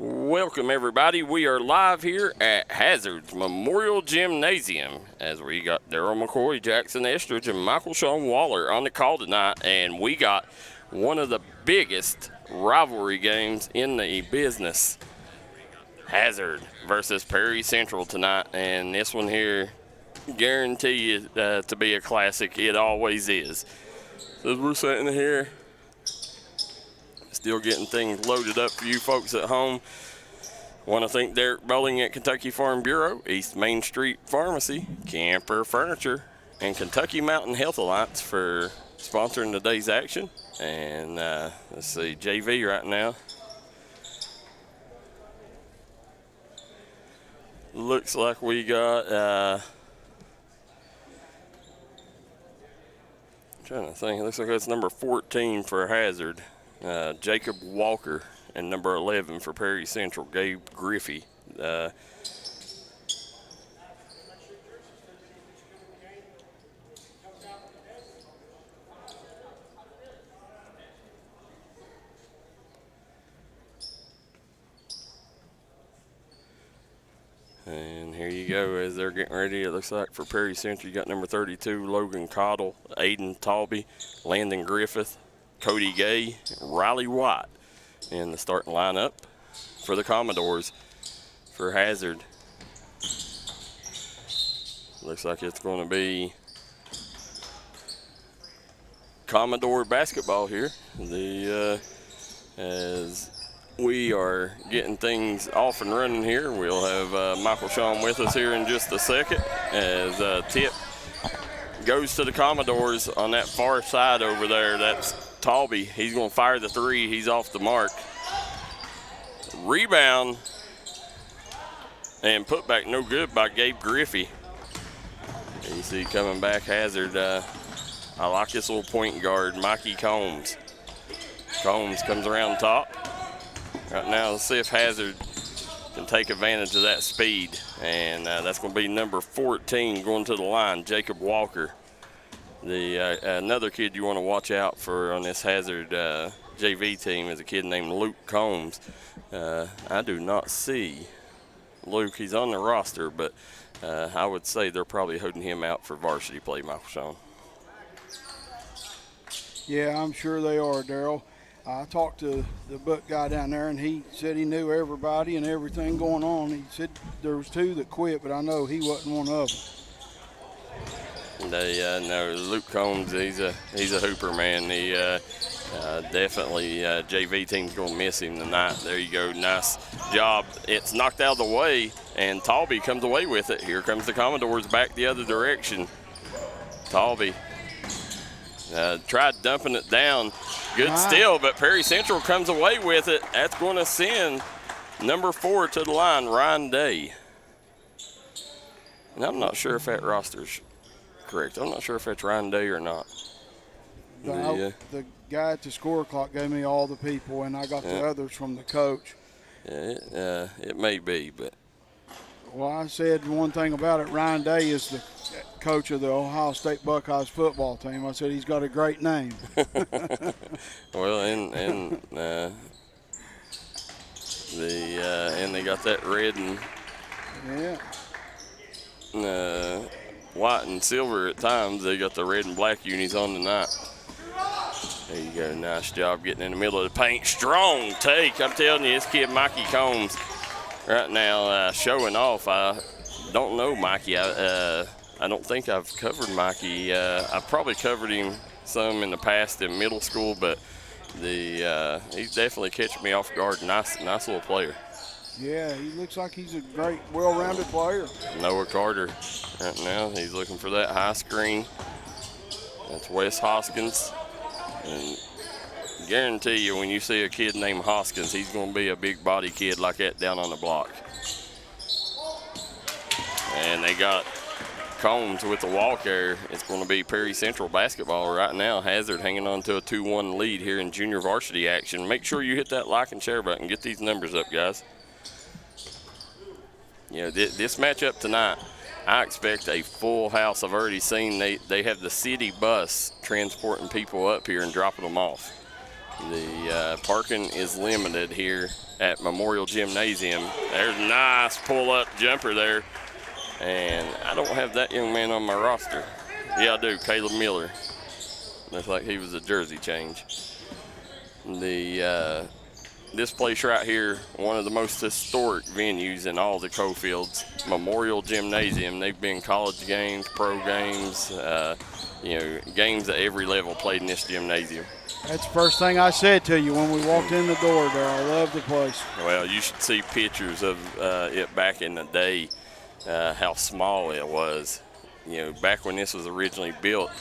Welcome, everybody. We are live here at Hazard's Memorial Gymnasium as we got Darryl, McCoy, Jaxon, Estridge, and Michael Sean Waller on the call tonight, and we got one of the biggest rivalry games in the business. Hazard versus Perry Central tonight, and this one here, guarantee you to be a classic. It always is. So as we're sitting here, still getting things loaded up for you folks at home. Want to thank Derek Bowling at Kentucky Farm Bureau, East Main Street Pharmacy, Camper Furniture, and Kentucky Mountain Health Alliance for sponsoring today's action. And let's see, JV right now. Looks like we got, I'm trying to think, it looks like that's number 14 for Hazard. Jacob Walker, and number 11 for Perry Central, Gabe Griffey. And here you go as they're getting ready. It looks like for Perry Central, you got number 32, Logan Cottle, Aiden Talby, Landon Griffith, Cody Gay, Riley White in the starting lineup for the Commodores. For Hazard, looks like it's going to be Commodore basketball here. As we are getting things off and running here, we'll have Michael Sean with us here in just a second as tip goes to the Commodores on that far side over there. That's Talby. He's going to fire the three. He's off the mark. Rebound and put back no good by Gabe Griffey. You see coming back Hazard. I like this little point guard, Mikey Combs. Combs comes around top. Right now, let's see if Hazard can take advantage of that speed. And that's going to be number 14 going to the line, Jacob Walker. Another kid you want to watch out for on this Hazard JV team is a kid named Luke Combs. I do not see Luke. He's on the roster, but I would say they're probably holding him out for varsity play, Michael Sean. Yeah, I'm sure they are, Darryl. I talked to the book guy down there, and he said he knew everybody and everything going on. He said there was two that quit, but I know he wasn't one of them. No, Luke Combs, he's a hooper, man. He definitely JV team's going to miss him tonight. There you go, nice job. It's knocked out of the way, and Talby comes away with it. Here comes the Commodores back the other direction. Talby tried dumping it down. Good steal, but Perry Central comes away with it. That's going to send number 4 to the line, Ryan Day. And I'm not sure if that roster's correct. I'm not sure if that's Ryan Day or not. The guy at the score clock gave me all the people, and I got the others from the coach. Yeah, it may be, but. Well, I said one thing about it. Ryan Day is the coach of the Ohio State Buckeyes football team. I said he's got a great name. Well, and they got that red and white and silver at times. They got the red and black unis on tonight. There you go. Nice job getting in the middle of the paint. Strong take. I'm telling you, this kid Mikey Combs right now showing off. I don't know Mikey. I don't think I've covered Mikey. I've probably covered him some in the past in middle school, but he's definitely catching me off guard. Nice little player. Yeah, he looks like he's a great, well-rounded player. Noah Carter right now. He's looking for that high screen. That's Wes Hoskins. And guarantee you when you see a kid named Hoskins, he's going to be a big body kid like that down on the block. And they got Combs with the walk there. It's going to be Perry Central basketball right now. Hazard hanging on to a 2-1 lead here in junior varsity action. Make sure you hit that like and share button. Get these numbers up, guys. You know, this matchup tonight, I expect a full house. I've already seen they have the city bus transporting people up here and dropping them off. The parking is limited here at Memorial Gymnasium. There's a nice pull-up jumper there. And I don't have that young man on my roster. Yeah, I do, Caleb Miller. Looks like he was a jersey change. This place right here, one of the most historic venues in all the Cofields, Memorial Gymnasium. They've been college games, pro games, games at every level played in this gymnasium. That's the first thing I said to you when we walked in the door there. I love the place. Well, you should see pictures of it back in the day, how small it was. Back when this was originally built,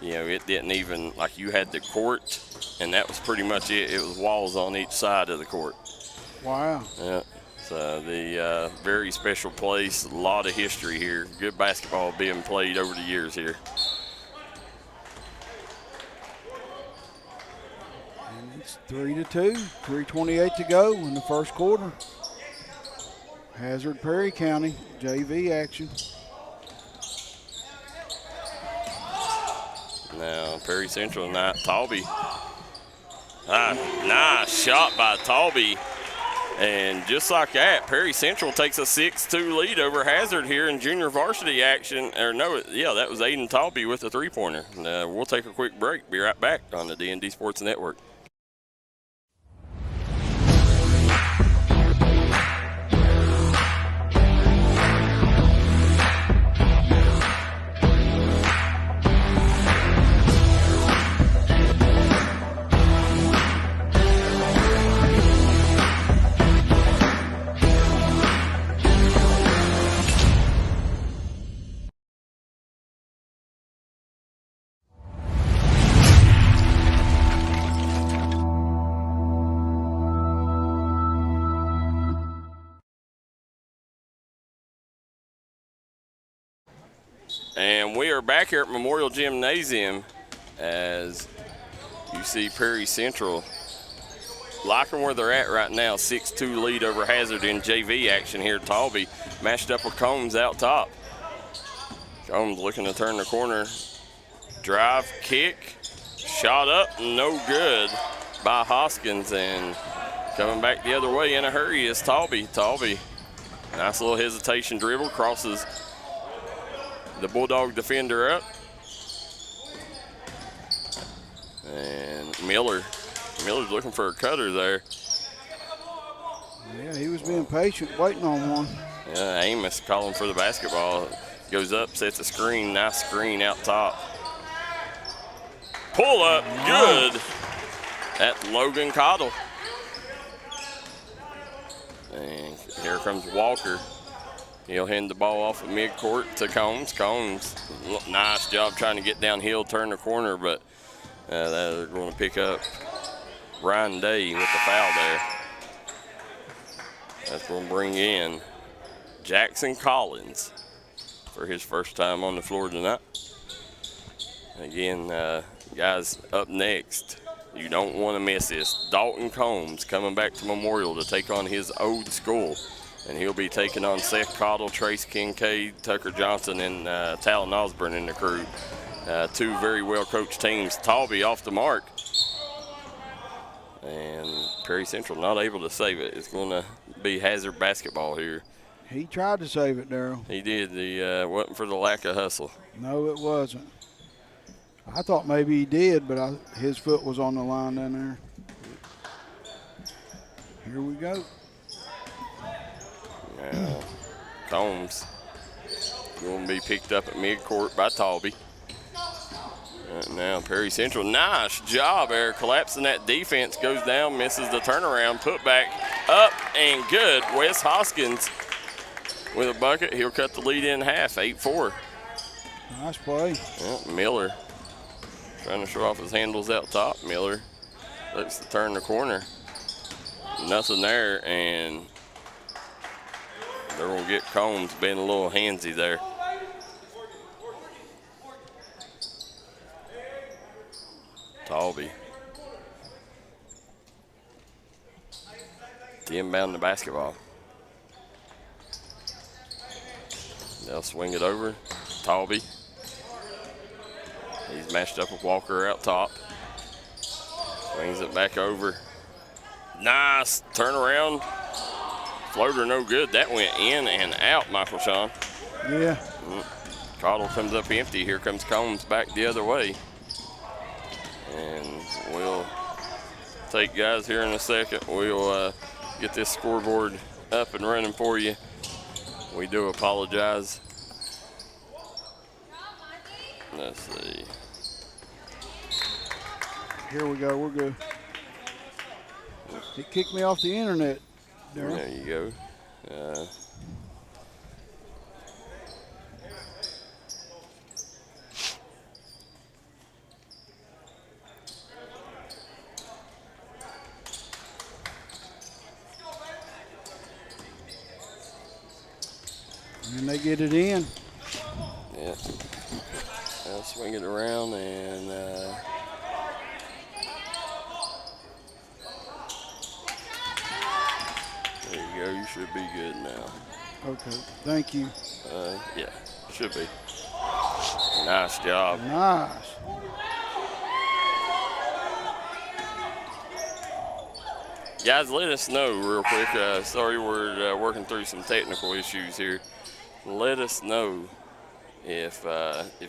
it didn't even, like, you had the court, and that was pretty much it. It was walls on each side of the court. Wow. Yeah. So the very special place, a lot of history here. Good basketball being played over the years here. And it's 3-2, 3:28 to go in the first quarter. Hazard Perry County, JV action. Now, Perry Central, Talby. Nice shot by Talby. And just like that, Perry Central takes a 6-2 lead over Hazard here in junior varsity action. That was Aiden Talby with the three-pointer. We'll take a quick break. Be right back on the D&D Sports Network. And we are back here at Memorial Gymnasium as you see Perry Central liking where they're at right now. 6-2 lead over Hazard in JV action here. Talby matched up with Combs out top. Combs looking to turn the corner. Drive, kick, shot up, no good by Hoskins. And coming back the other way in a hurry is Talby. Talby, nice little hesitation dribble, crosses the Bulldog defender up. And Miller's looking for a cutter there. Yeah, he was being patient, waiting on one. Yeah, Amos calling for the basketball. Goes up, sets a screen, nice screen out top. Pull up, good at Logan Cottle. And here comes Walker. He'll hand the ball off at midcourt to Combs. Combs, nice job trying to get downhill, turn the corner, but they're going to pick up Ryan Day with the foul there. That's going to bring in Jaxon Collins for his first time on the floor tonight. Again, guys, up next, you don't want to miss this. Dalton Combs coming back to Memorial to take on his old school. And he'll be taking on Seth Cottle, Trace Kincaid, Tucker Johnson, and Talon Osborne in the crew. Two very well-coached teams. Talby off the mark. And Perry Central not able to save it. It's going to be Hazard basketball here. He tried to save it, Darryl. He did. It wasn't for the lack of hustle. No, it wasn't. I thought maybe he did, but his foot was on the line down there. Here we go. Now, Combs going to be picked up at midcourt by Talby. Now Perry Central, nice job there, collapsing that defense, goes down, misses the turnaround, put back up and good. Wes Hoskins with a bucket. He'll cut the lead in half, 8-4. Nice play. Yeah, Miller trying to show off his handles out top. Miller looks to turn the corner. Nothing there, and they're going to get Combs being a little handsy there. Talby. To inbound the basketball. They'll swing it over. Talby. He's matched up with Walker out top. Swings it back over. Nice turnaround. Floater no good. That went in and out, Michael Sean. Yeah. Cottle comes up empty. Here comes Combs back the other way. And we'll take guys here in a second. We'll get this scoreboard up and running for you. We do apologize. Let's see. Here we go. We're good. It kicked me off the internet, Darryl. There you go. And they get it in. Yeah. I'll swing it around and there you go. You should be good now. Okay, thank you. Yeah, should be. Nice job. Nice. Guys, let us know real quick. Sorry, we're working through some technical issues here. Let us know if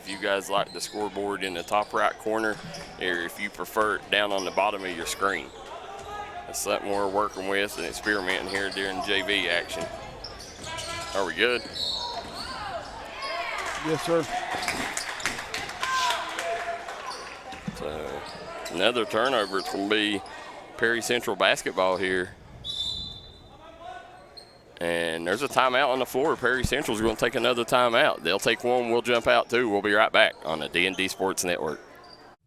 you guys like the scoreboard in the top right corner, or if you prefer it down on the bottom of your screen. That's something we're working with and experimenting here during JV action. Are we good? Yes, sir. So another turnover. It's going to be Perry Central basketball here. And there's a timeout on the floor. Perry Central's going to take another timeout. They'll take one. We'll jump out too. We'll be right back on the D&D Sports Network.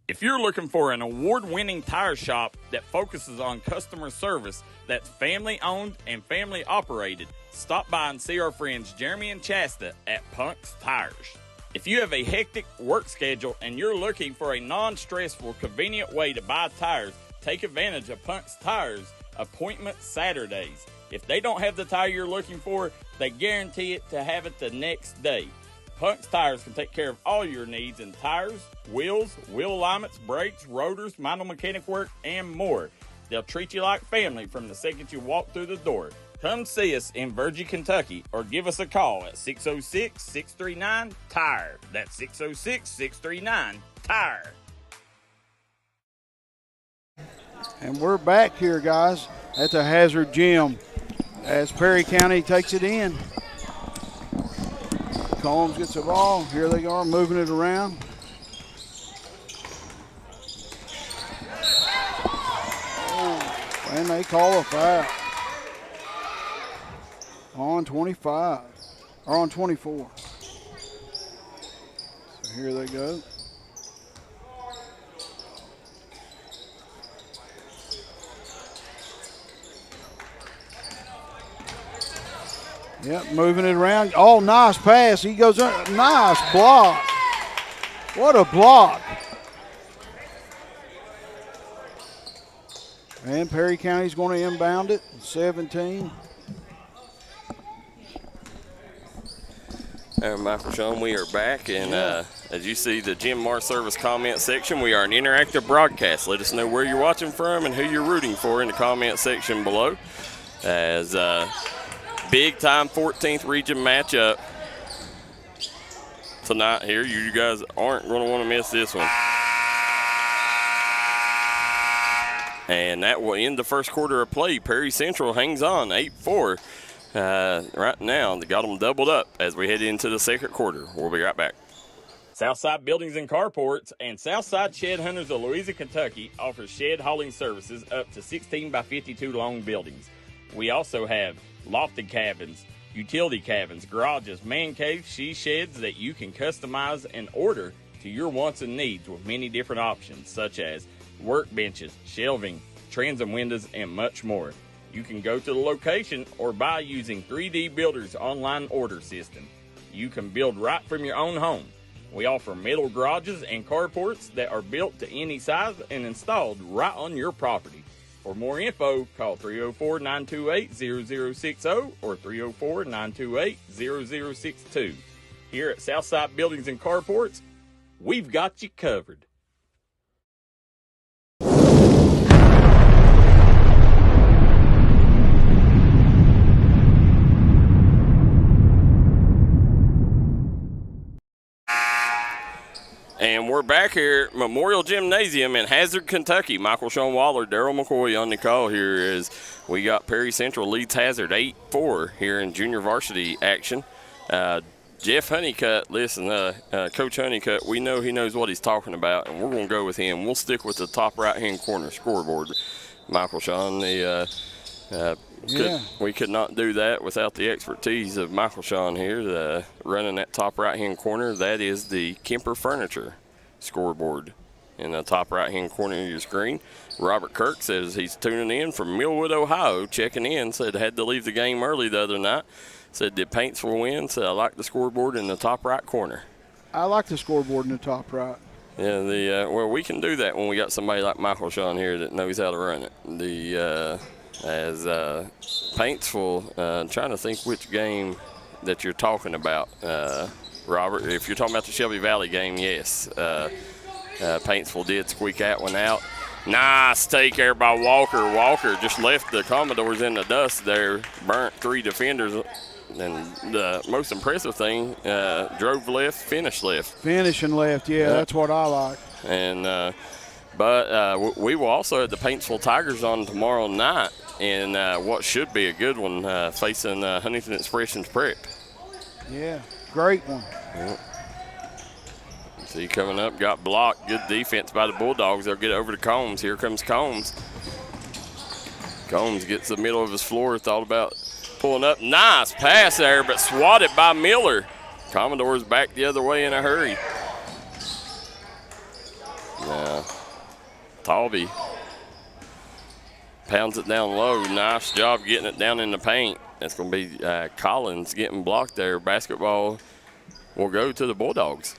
If you're looking for an award-winning tire shop that focuses on customer service that's family-owned and family-operated, stop by and see our friends Jeremy and Chasta at Punk's Tires. If you have a hectic work schedule and you're looking for a non-stressful, convenient way to buy tires, take advantage of Punk's Tires Appointment Saturdays. If they don't have the tire you're looking for, they guarantee it to have it the next day. Punk's Tires can take care of all your needs in tires, wheels, wheel alignments, brakes, rotors, minor mechanic work, and more. They'll treat you like family from the second you walk through the door. Come see us in Virgie, Kentucky, or give us a call at 606-639-TIRE. That's 606-639-TIRE. And we're back here, guys, at the Hazard Gym as Perry County takes it in. Combs gets the ball. Here they are moving it around. Oh, and they call a foul. On 25, or on 24. So here they go. Yep, moving it around. Oh, nice pass. He goes up. Nice block. What a block. And Perry County's going to inbound it. 17. And Michael Sean, we are back, and as you see the Jim Mar Service comment section, we are an interactive broadcast. Let us know where you're watching from and who you're rooting for in the comment section below. As big time 14th region matchup tonight here. You guys aren't going to want to miss this one. And that will end the first quarter of play. Perry Central hangs on 8-4. Right now, they got them doubled up as we head into the second quarter. We'll be right back. Southside Buildings and Carports and Southside Shed Hunters of Louisa, Kentucky offers shed hauling services up to 16 by 52 long buildings. We also have lofted cabins, utility cabins, garages, man caves, she sheds that you can customize and order to your wants and needs with many different options such as workbenches, shelving, transom windows, and much more. You can go to the location or buy using 3D Builder's online order system. You can build right from your own home. We offer metal garages and carports that are built to any size and installed right on your property. For more info, call 304-928-0060 or 304-928-0062. Here at Southside Buildings and Carports, we've got you covered. And we're back here at Memorial Gymnasium in Hazard, Kentucky. Michael Sean Waller, Darryl McCoy on the call here as we got Perry Central leads Hazard 8-4 here in junior varsity action. Jeff Honeycutt, listen, Coach Honeycutt, we know he knows what he's talking about, and we're going to go with him. We'll stick with the top right-hand corner scoreboard. Michael Sean, we could not do that without the expertise of Michael Sean here, running that top right-hand corner. That is the Kemper Furniture scoreboard in the top right-hand corner of your screen. Robert Kirk says he's tuning in from Millwood, Ohio, checking in. Said had to leave the game early the other night. Said did Paintsville win? Said I like the scoreboard in the top right corner. I like the scoreboard in the top right. Yeah, well, we can do that when we got somebody like Michael Sean here that knows how to run it. As Paintsville, trying to think which game that you're talking about, Robert. If you're talking about the Shelby Valley game, yes. Paintsville did squeak that one out. Nice take there by Walker. Walker just left the Commodores in the dust there, burnt 3 defenders. And the most impressive thing, drove left, finished left. Finishing left, yeah, that's what I like. And but we will also have the Paintsville Tigers on tomorrow night in what should be a good one, facing Huntington Expressions Prep. Yeah, great one. Yep. See coming up, got blocked. Good defense by the Bulldogs. They'll get over to Combs. Here comes Combs. Combs gets the middle of his floor. Thought about pulling up. Nice pass there, but swatted by Miller. Commodores back the other way in a hurry. Talby pounds it down low. Nice job getting it down in the paint. That's going to be Collins getting blocked there. Basketball will go to the Bulldogs.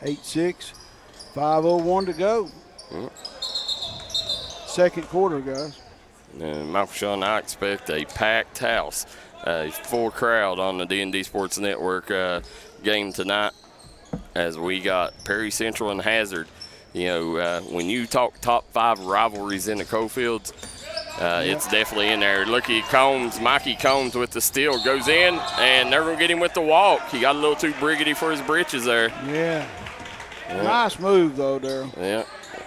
8-6, 5:01 to go. Second quarter, guys. And Michael Sean, I expect a packed house, a full crowd on the D&D Sports Network game tonight as we got Perry Central and Hazard. You know, when you talk top 5 rivalries in the Coalfields, it's definitely in there. Look at Combs, Mikey Combs with the steal, goes in, and they're going to get him with the walk. He got a little too briggity for his britches there. Yeah. Nice move, though, Darryl.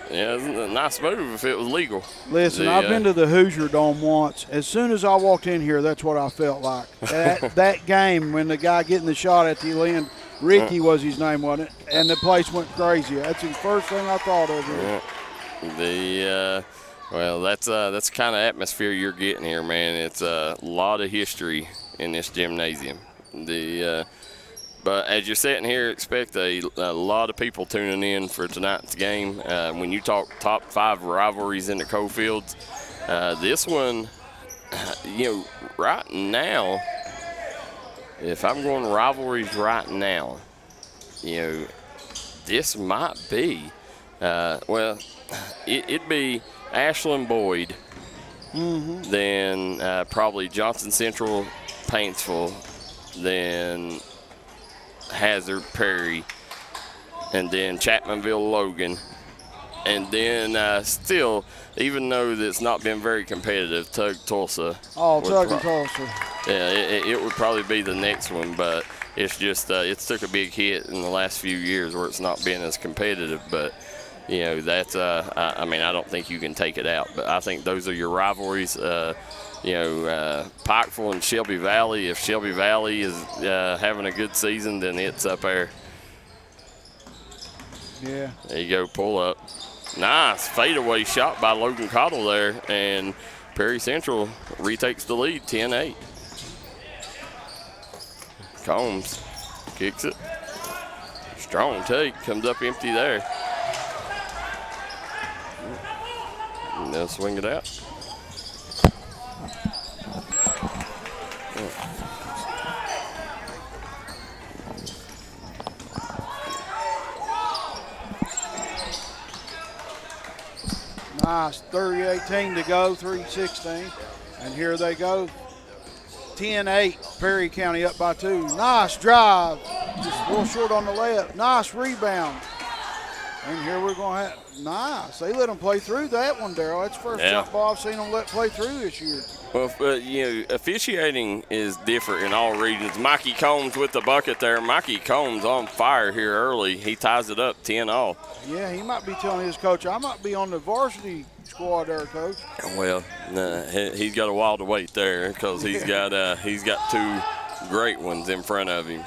Yeah, it's a nice move if it was legal. Listen, I've been to the Hoosier Dome once. As soon as I walked in here, that's what I felt like. That game when the guy getting the shot at the end, Ricky was his name, wasn't it? And the place went crazy. That's the first thing I thought of here. Well, that's the kind of atmosphere you're getting here, man. It's a lot of history in this gymnasium. But as you're sitting here, expect a lot of people tuning in for tonight's game. When you talk top 5 rivalries in the Coalfields, this one, right now, if I'm going rivalries right now, this might be, it'd be Ashland Boyd, then probably Johnson Central, Paintsville, then Hazard, Perry, and then Chapmanville, Logan, and then still, even though it's not been very competitive, Tug, Tulsa. Oh, Tug and Tulsa. Yeah, it would probably be the next one, but it's just it's took a big hit in the last few years where it's not been as competitive. But that's I don't think you can take it out. But I think those are your rivalries. Pikeville and Shelby Valley. If Shelby Valley is having a good season, then it's up there. Yeah. There you go, pull up. Nice fadeaway shot by Logan Cottle there, and Perry Central retakes the lead, 10-8. Combs kicks it. Strong take, comes up empty there. And they'll swing it out. Nice, 30-18 to go, 3:16. And here they go. 10-8, Perry County up by 2. Nice drive, just a little short on the left. Nice rebound. And here we're going to have, nice. They let them play through that one, Darryl. That's the first jump ball I've seen them let play through this year. Well, officiating is different in all regions. Mikey Combs with the bucket there. Mikey Combs on fire here early. He ties it up 10-all. Yeah, he might be telling his coach, I might be on the varsity squad there, Coach. Well, he's got a while to wait there because he's got two great ones in front of him.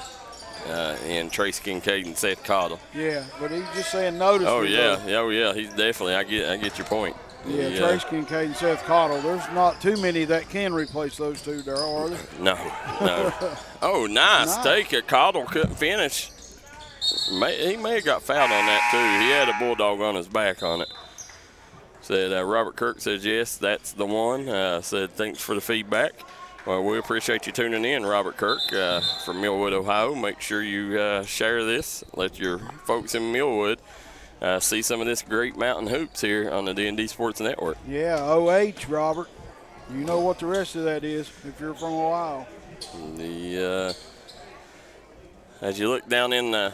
And Trace Kincaid and Seth Cottle. Yeah, but he's just saying notice. Oh yeah, he's definitely. I get your point. Yeah, Trace Kincaid and Seth Cottle. There's not too many that can replace those two, Darryl, are there? No. Oh, nice take. Cottle couldn't finish. He may have got fouled on that too. He had a bulldog on his back on it. Said Robert Kirk says yes, that's the one. Said thanks for the feedback. Well, we appreciate you tuning in, Robert Kirk from Millwood, Ohio. Make sure you share this. Let your folks in Millwood see some of this great mountain hoops here on the D&D Sports Network. Yeah, OH, Robert. You know what the rest of that is if you're from Ohio. As you look down in the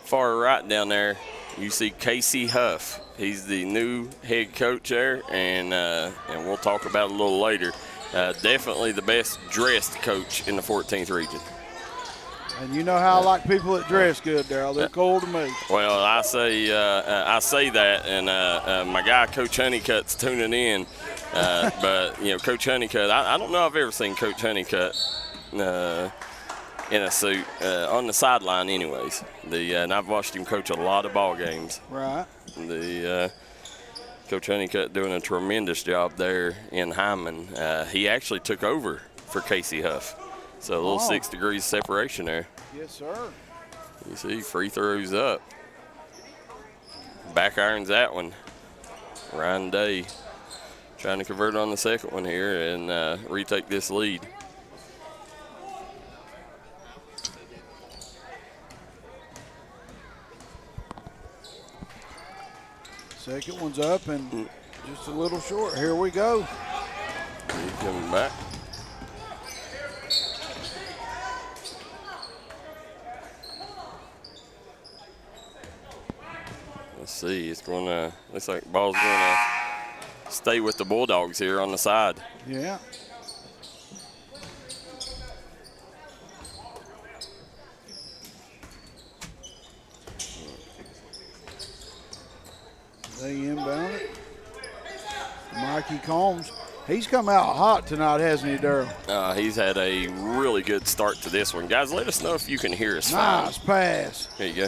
far right down there, you see Casey Huff. He's the new head coach there, and we'll talk about it a little later. Definitely the best dressed coach in the 14th region. And you know how I like people that dress good, Darryl. They're cool to me. Well, I say that, and my guy Coach Honeycutt's tuning in. But Coach Honeycutt, I don't know if I've ever seen Coach Honeycutt in a suit on the sideline, anyways. And I've watched him coach a lot of ball games. Right. Coach Honeycutt doing a tremendous job there in Hyman. He actually took over for Casey Huff. So a little 6 degrees separation there. Yes, sir. You see, free throws up. Back irons that one. Ryan Day trying to convert on the second one here and retake this lead. Second one's up and just a little short. Here we go. He's coming back. Let's see. Looks like the ball's going to stay with the Bulldogs here on the side. Yeah. They inbound it. Mikey Combs. He's come out hot tonight, hasn't he, Darryl? He's had a really good start to this one. Guys, let us know if you can hear us fine. Nice pass. There you go.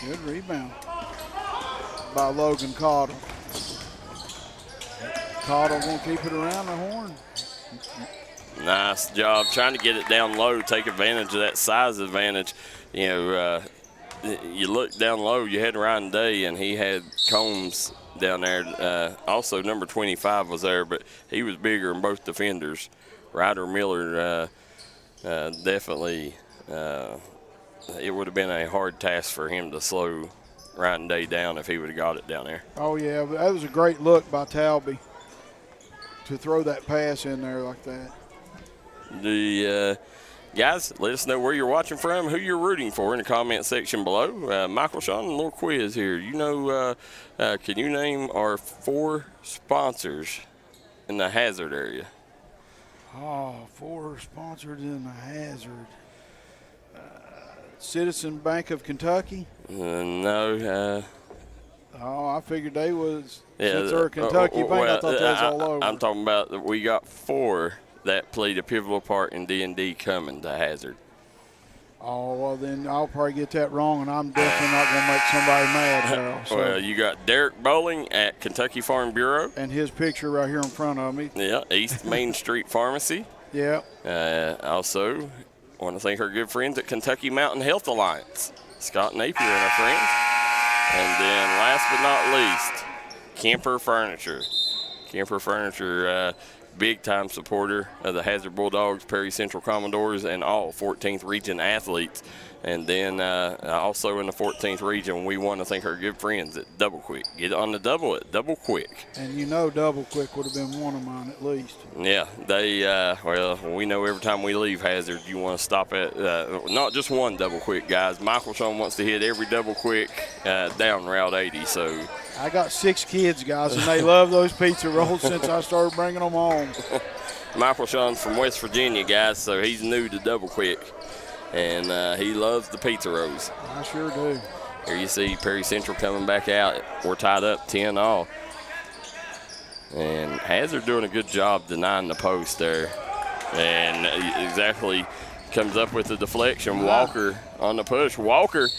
Good rebound by Logan Cottle. Cottle going to keep it around the horn. Nice job trying to get it down low, take advantage of that size advantage. You look down low, you had Ryan Day, and he had Combs down there. Also, number 25 was there, but he was bigger than both defenders. Ryder Miller definitely, it would have been a hard task for him to slow Ryan Day down if he would have got it down there. Oh, yeah, but that was a great look by Talby to throw that pass in there like that. Guys, let us know where you're watching from, who you're rooting for in the comment section below. Michael, Sean, a little quiz here. Can you name our 4 sponsors in the Hazard area? 4 sponsors in the Hazard. Citizen Bank of Kentucky? No. I figured they was, since they're a Kentucky bank, I thought that was all over. I'm talking about we got 4 that played a pivotal part in D&D coming to Hazard. Oh, well, then I'll probably get that wrong, and I'm definitely not going to make somebody mad now. So. Well, you got Derek Bowling at Kentucky Farm Bureau. And his picture right here in front of me. Yeah, East Main Street Pharmacy. Yeah. Also, want to thank our good friends at Kentucky Mountain Health Alliance, Scott Napier and our friends. And then last but not least, Kemper Furniture. Kemper Furniture, big-time supporter of the Hazard Bulldogs, Perry Central Commodores, and all 14th Region athletes. And then also in the 14th region, we want to thank our good friends at Double Quick. Get on the double at Double Quick. And you know Double Quick would have been one of mine at least. Yeah, they, well, we know every time we leave Hazard, you want to stop at not just one Double Quick, guys. Michel wants to hit every Double Quick down Route 80. So I got 6 kids, guys, and they love those pizza rolls since I started bringing them home. Michel's from West Virginia, guys, so he's new to Double Quick. And he loves the pizza rolls. I sure do. Here you see Perry Central coming back out. We're tied up 10-all. And Hazard doing a good job denying the post there. And exactly comes up with the deflection. Walker on the push. Walker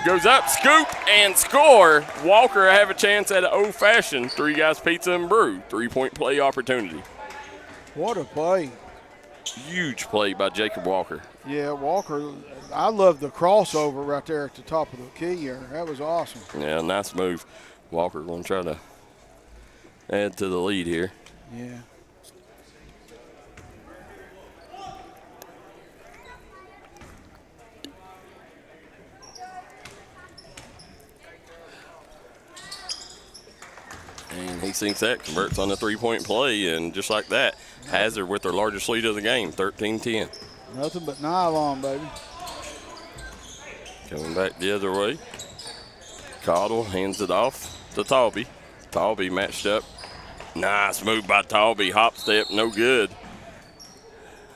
goes up, scoop, and score. Walker have a chance at an old-fashioned 3 Guys Pizza and Brew 3-point play opportunity. What a play. Huge play by Jacob Walker. Yeah, Walker, I love the crossover right there at the top of the key here. That was awesome. Yeah, nice move. Walker going to try to add to the lead here. Yeah. And he sinks that, converts on the 3-point play, and just like that, Hazard with their largest lead of the game, 13-10. Nothing but nylon, baby. Coming back the other way. Caudill hands it off to Talby. Talby matched up. Nice move by Talby. Hop step, no good.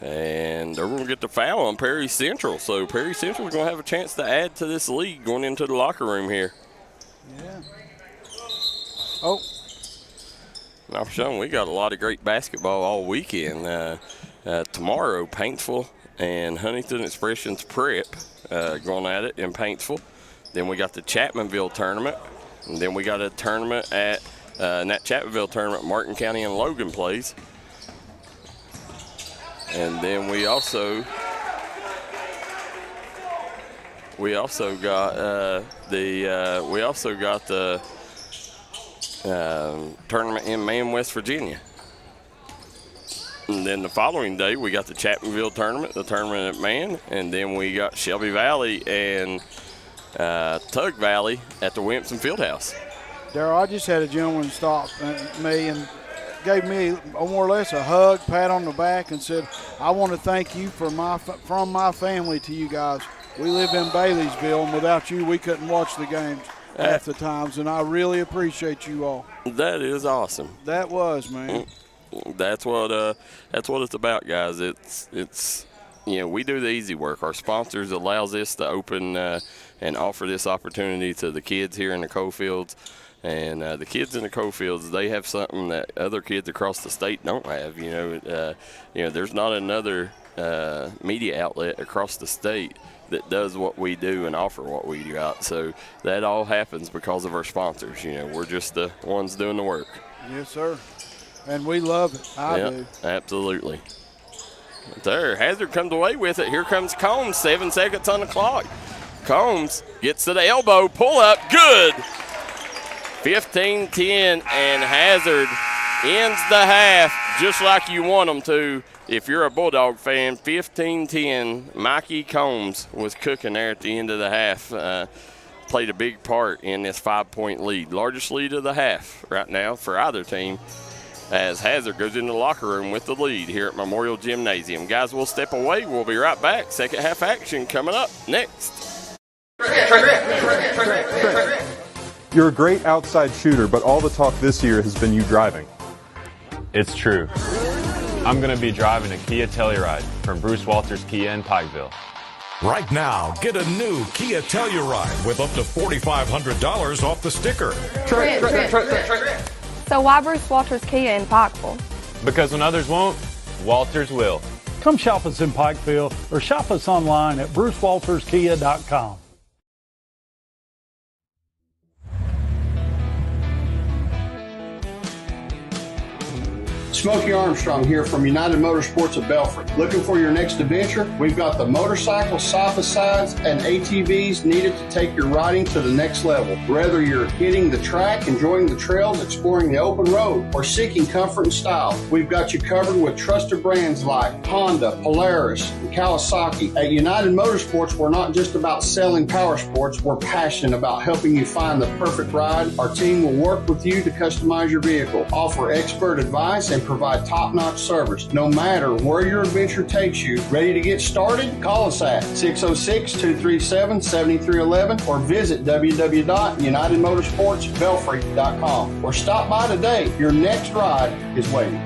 And they're going to get the foul on Perry Central. So Perry Central is going to have a chance to add to this lead going into the locker room here. Yeah. Oh. Now, for sure, we got a lot of great basketball all weekend. Tomorrow, Paintsville and Huntington Expressions Prep going at it in Paintsville. Then we got the Chapmanville tournament. And then we got a tournament at in that Chapmanville tournament, Martin County and Logan plays. And then we also got the tournament in Man, West Virginia. And then the following day, we got the Chapmanville tournament, the tournament at Man, and then we got Shelby Valley and Tug Valley at the Wimpson Fieldhouse. Darryl, I just had a gentleman stop me and gave me more or less a hug, pat on the back, and said, "I want to thank you from my family to you guys. We live in Baileysville, and without you, we couldn't watch the games half the times, and I really appreciate you all." That is awesome. That was, man. That's what it's about, guys. It's we do the easy work. Our sponsors allows us to open and offer this opportunity to the kids here in the Coalfields. And the kids in the Coalfields, they have something that other kids across the state don't have. There's not another media outlet across the state that does what we do and offer what we got. So that all happens because of our sponsors. We're just the ones doing the work. Yes, sir. And we love it. I do. Absolutely. There, Hazard comes away with it. Here comes Combs, 7 seconds on the clock. Combs gets to the elbow, pull up, good. 15-10, and Hazard ends the half just like you want them to. If you're a Bulldog fan, 15-10, Mikey Combs was cooking there at the end of the half. Played a big part in this 5-point lead. Largest lead of the half right now for either team, as Hazard goes into the locker room with the lead here at Memorial Gymnasium. Guys, we'll step away. We'll be right back. Second half action coming up next. You're a great outside shooter, but all the talk this year has been you driving. It's true. I'm going to be driving a Kia Telluride from Bruce Walters Kia in Pikeville. Right now, get a new Kia Telluride with up to $4,500 off the sticker. So why Bruce Walters Kia in Pikeville? Because when others won't, Walters will. Come shop us in Pikeville or shop us online at brucewalterskia.com. Smokey Armstrong here from United Motorsports of Belfry. Looking for your next adventure? We've got the motorcycles, side-by-sides, and ATVs needed to take your riding to the next level. Whether you're hitting the track, enjoying the trails, exploring the open road, or seeking comfort and style, we've got you covered with trusted brands like Honda, Polaris, and Kawasaki. At United Motorsports, we're not just about selling power sports, we're passionate about helping you find the perfect ride. Our team will work with you to customize your vehicle, offer expert advice, and provide top-notch service. No matter where your adventure takes you, ready to get started? Call us at 606-237-7311 or visit www.unitedmotorsportsbelfry.com or stop by today. Your next ride is waiting.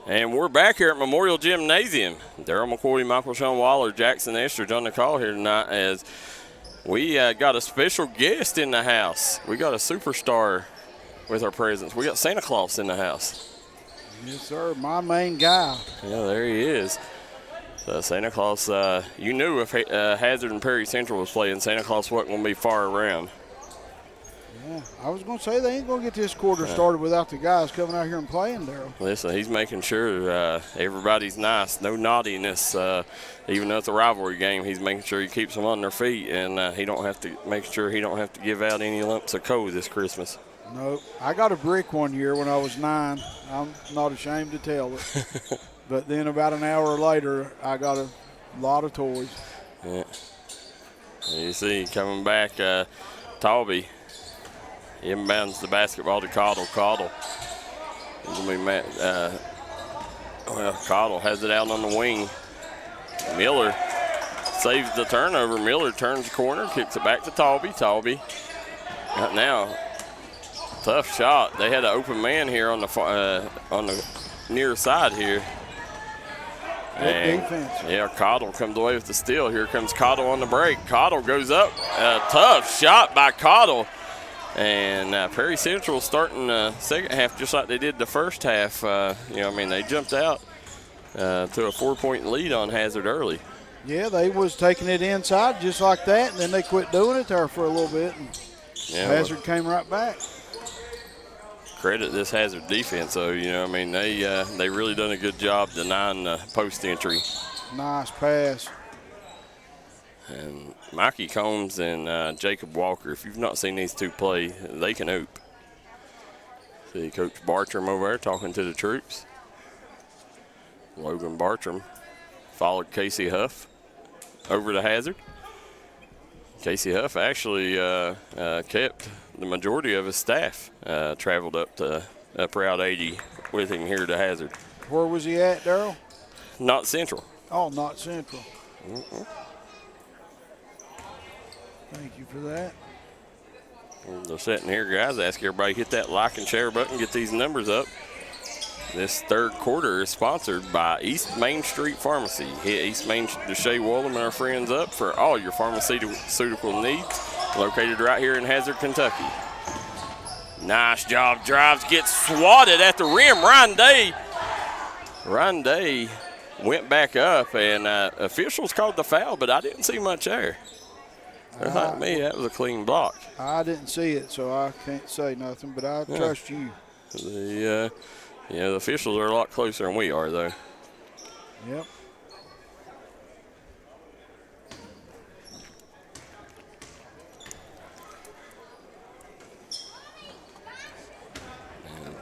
And we're back here at Memorial Gymnasium. Darryl, McCoy, Michael, Sean Waller, Jaxon, Estridge on the call here tonight as we got a special guest in the house. We got a superstar with our presents. We got Santa Claus in the house. Yes, sir. My main guy. Yeah, there he is. So Santa Claus, you knew if Hazard and Perry Central was playing, Santa Claus wasn't going to be far around. Yeah, I was going to say they ain't going to get this quarter started without the guys coming out here and playing, Darryl. Listen, he's making sure everybody's nice, no naughtiness. Even though it's a rivalry game, he's making sure he keeps them on their feet, and he don't have to give out any lumps of coal this Christmas. Nope. I got a brick one year when I was 9. I'm not ashamed to tell it. But then about an hour later, I got a lot of toys. Yeah. You see, coming back, Talby inbounds the basketball to Cottle. Cottle is going to be Cottle has it out on the wing. Miller saves the turnover. Miller turns the corner, kicks it back to Talby. Talby right now, tough shot. They had an open man here on the near side here. Good defense. Yeah, Cottle comes away with the steal. Here comes Cottle on the break. Cottle goes up. Tough shot by Cottle. And Perry Central starting the second half just like they did the first half. They jumped out to a 4-point lead on Hazard early. Yeah, they was taking it inside just like that, and then they quit doing it there for a little bit. And Hazard came right back. Credit this Hazard defense, though. They really done a good job denying the post entry. Nice pass. And Mikey Combs and Jacob Walker, if you've not seen these two play, they can hoop. See Coach Bartram over there talking to the troops. Logan Bartram followed Casey Huff over to Hazard. Casey Huff actually kept the majority of his staff, traveled up Route 80 with him here to Hazard. Where was he at, Darryl? Not Central. Oh, not Central. Thank you for that. They're sitting here, guys. Ask everybody to hit that like and share button, get these numbers up. This third quarter is sponsored by East Main Street Pharmacy. Hit East Main to Shea Woolham and our friends up for all your pharmaceutical needs. Located right here in Hazard, Kentucky. Nice job. Drives, gets swatted at the rim. Ryan Day went back up, and officials called the foul, but I didn't see much there. Like me, that was a clean block. I didn't see it, so I can't say nothing, but I trust you. The officials are a lot closer than we are, though. Yep. And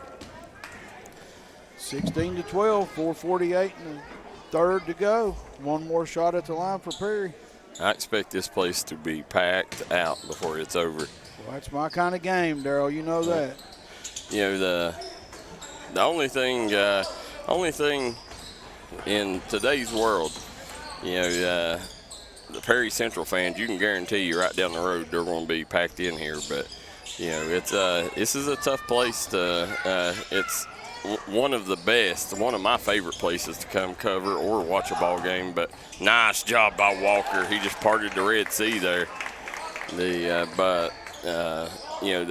16-12, 4:48 and a third to go. One more shot at the line for Perry. I expect this place to be packed out before it's over. Well, that's my kind of game, Darryl. You know that. The only thing in today's world, the Perry Central fans, you can guarantee you right down the road they're going to be packed in here. But this is a tough place to. It's one of the best, one of my favorite places to come cover or watch a ball game. But nice job by Walker. He just parted the Red Sea there. The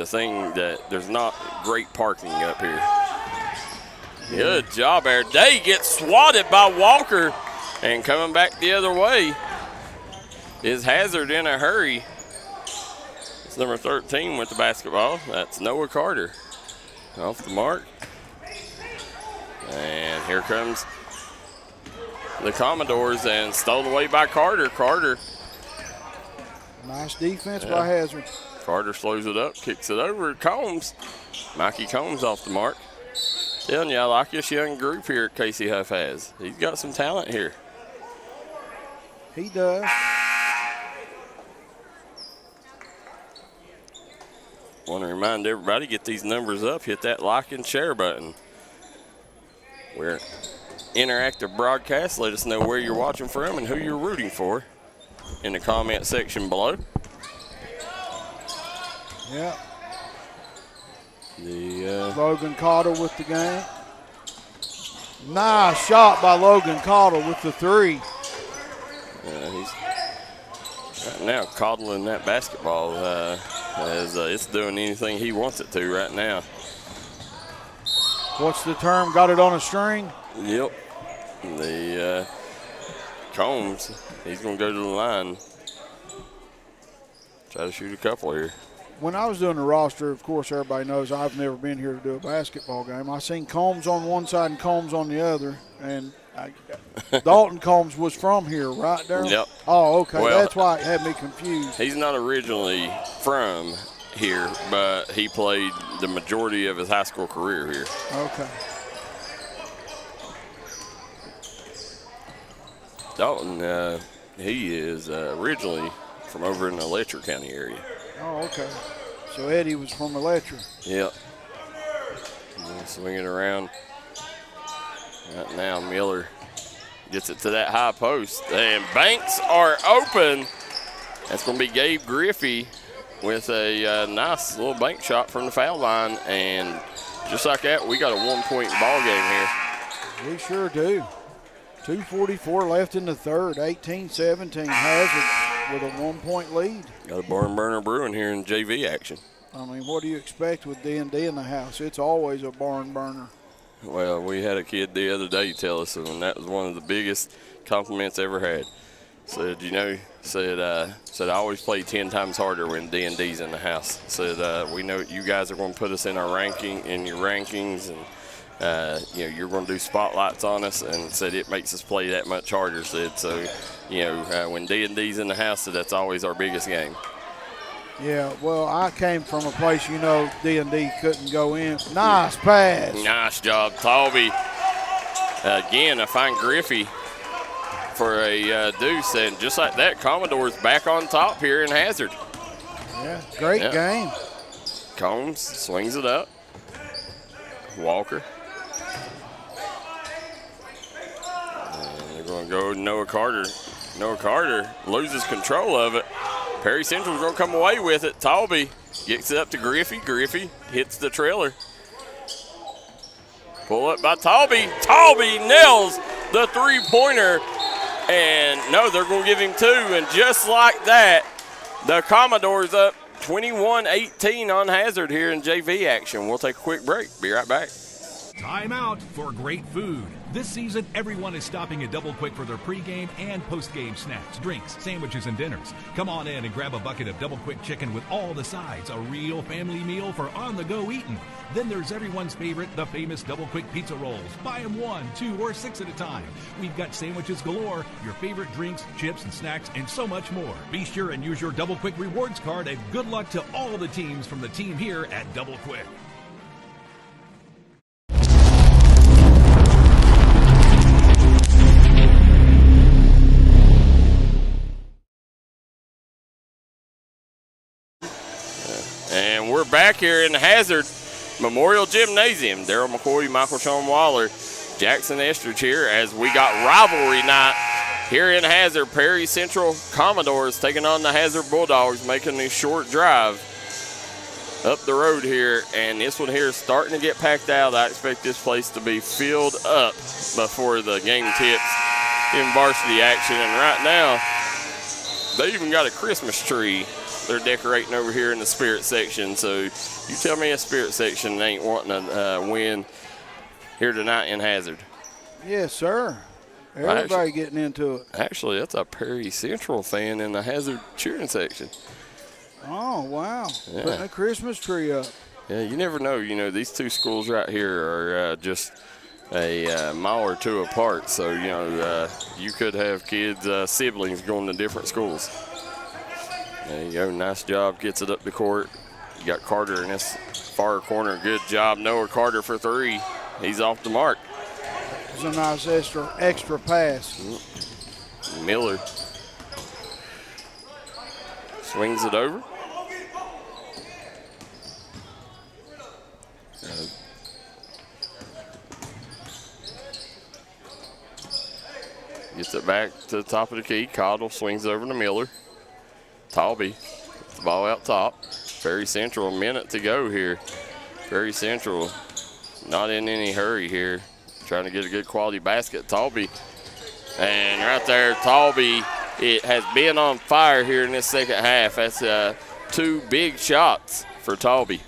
thing that there's not great parking up here. Good job there. Day gets swatted by Walker, and coming back the other way is Hazard in a hurry. It's number 13 with the basketball. That's Noah Carter. Off the mark. And here comes the Commodores, and stolen away by Carter. Carter. Nice defense by Hazard. Carter slows it up, kicks it over to Combs. Mikey Combs off the mark. Telling you, I like this young group here at Casey Huff has. He's got some talent here. He does. Want to remind everybody, get these numbers up, hit that like and share button. We're interactive broadcast. Let us know where you're watching from and who you're rooting for in the comment section below. Yeah. Logan Cottle with the game. Nice shot by Logan Cottle with the three. He's right now coddling that basketball as it's doing anything he wants it to right now. What's the term? Got it on a string? Yep. The Combs, he's going to go to the line. Try to shoot a couple here. When I was doing the roster, of course, everybody knows I've never been here to do a basketball game. I seen Combs on one side and Combs on the other, and Dalton Combs was from here, right, Darryl? Yep. Oh, okay. Well, that's why it had me confused. He's not originally from here, but he played the majority of his high school career here. Okay. Dalton, he is originally from over in the Letcher County area. Oh, okay. So Eddie was from Electra. Yep. Swing it around. Right now, Miller gets it to that high post. And banks are open. That's going to be Gabe Griffey with a nice little bank shot from the foul line. And just like that, we got a 1-point ball game here. We sure do. 2:44 left in the third. 18-17 Hazard with a 1-point lead. Got a barn burner brewing here in JV action. I mean, what do you expect with D&D in the house? It's always a barn burner. Well, we had a kid the other day tell us, and that was one of the biggest compliments I ever had. Said, I always play 10 times harder when D&D's in the house. Said, we know you guys are going to put us in your rankings, and you're going to do spotlights on us, and said it makes us play that much harder. Said, so, when D&D's in the house, so that's always our biggest game. Yeah, well, I came from a place, D&D couldn't go in. Nice pass. Nice job, Talby. Again, I find Griffey for a deuce, and just like that, Commodore's back on top here in Hazard. Yeah, great game. Combs swings it up. Walker. And they're going to go Noah Carter. Noah Carter loses control of it. Perry Central's going to come away with it. Talby gets it up to Griffey. Griffey hits the trailer. Pull up by Talby. Talby nails the three-pointer. And no, they're going to give him two. And just like that, the Commodores up 21-18 on Hazard here in JV action. We'll take a quick break. Be right back. Time out for great food. This season, everyone is stopping at Double Quick for their pregame and postgame snacks, drinks, sandwiches, and dinners. Come on in and grab a bucket of Double Quick chicken with all the sides, a real family meal for on-the-go eating. Then there's everyone's favorite, the famous Double Quick pizza rolls. Buy them 1, 2, or 6 at a time. We've got sandwiches galore, your favorite drinks, chips, and snacks, and so much more. Be sure and use your Double Quick rewards card, and good luck to all the teams from the team here at Double Quick. And we're back here in the Hazard Memorial Gymnasium. Darryl McCoy, Michael Sean Waller, Jaxon Estridge here as we got rivalry night here in Hazard. Perry Central Commodores taking on the Hazard Bulldogs, making a short drive up the road here. And this one here is starting to get packed out. I expect this place to be filled up before the game tips in varsity action. And right now, they even got a Christmas tree they're decorating over here in the spirit section. So you tell me a spirit section ain't wanting to win here tonight in Hazard. Yes, sir. Everybody getting into it. Actually, that's a Perry Central fan in the Hazard cheering section. Oh, wow. Yeah. Putting a Christmas tree up. Yeah, you never know. These two schools right here are just a mile or two apart. So, you could have kids, siblings going to different schools. There you go. Nice job. Gets it up the court. You got Carter in this far corner. Good job. Noah Carter for three. He's off the mark. It's a nice extra pass. Miller swings it over. Gets it back to the top of the key. Cottle swings over to Miller. Talby, the ball out top. Perry Central, a minute to go here. Perry Central not in any hurry here. Trying to get a good quality basket. Talby, and right there, Talby, it has been on fire here in this second half. That's two big shots for Talby.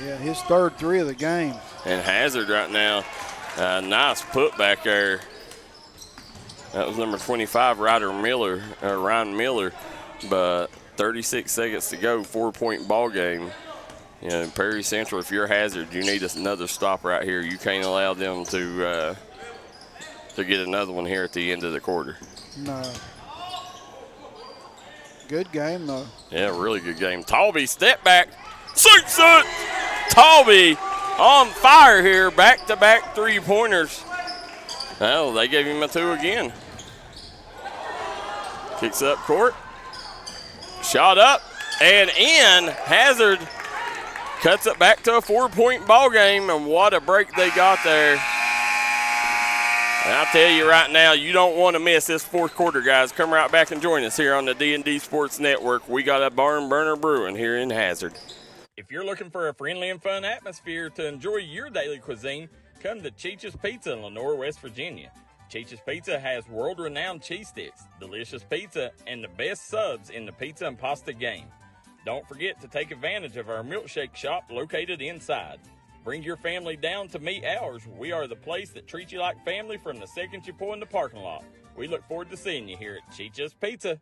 Yeah, his third three of the game. And Hazard right now, nice put back there. That was number 25, Ryan Miller. But 36 seconds to go, 4-point ball game. You know, Perry Central, if you're Hazard, you need another stop right here. You can't allow them to get another one here at the end of the quarter. No. Good game, though. Yeah, really good game. Talby, step back. Sinks it! Talby on fire here. Back-to-back three-pointers. Oh, they gave him a 2 again. Kicks up court. Shot up and in. Hazard cuts it back to a 4-point ball game, and what a break they got there. And I'll tell you right now, you don't want to miss this fourth quarter, guys. Come right back and join us here on the D&D Sports Network. We got a barn burner brewing here in Hazard. If you're looking for a friendly and fun atmosphere to enjoy your daily cuisine, come to Cheech's Pizza in Lenore, West Virginia. Cheech's Pizza has world-renowned cheese sticks, delicious pizza, and the best subs in the pizza and pasta game. Don't forget to take advantage of our milkshake shop located inside. Bring your family down to meet ours. We are the place that treats you like family from the second you pull in the parking lot. We look forward to seeing you here at Cheech's Pizza.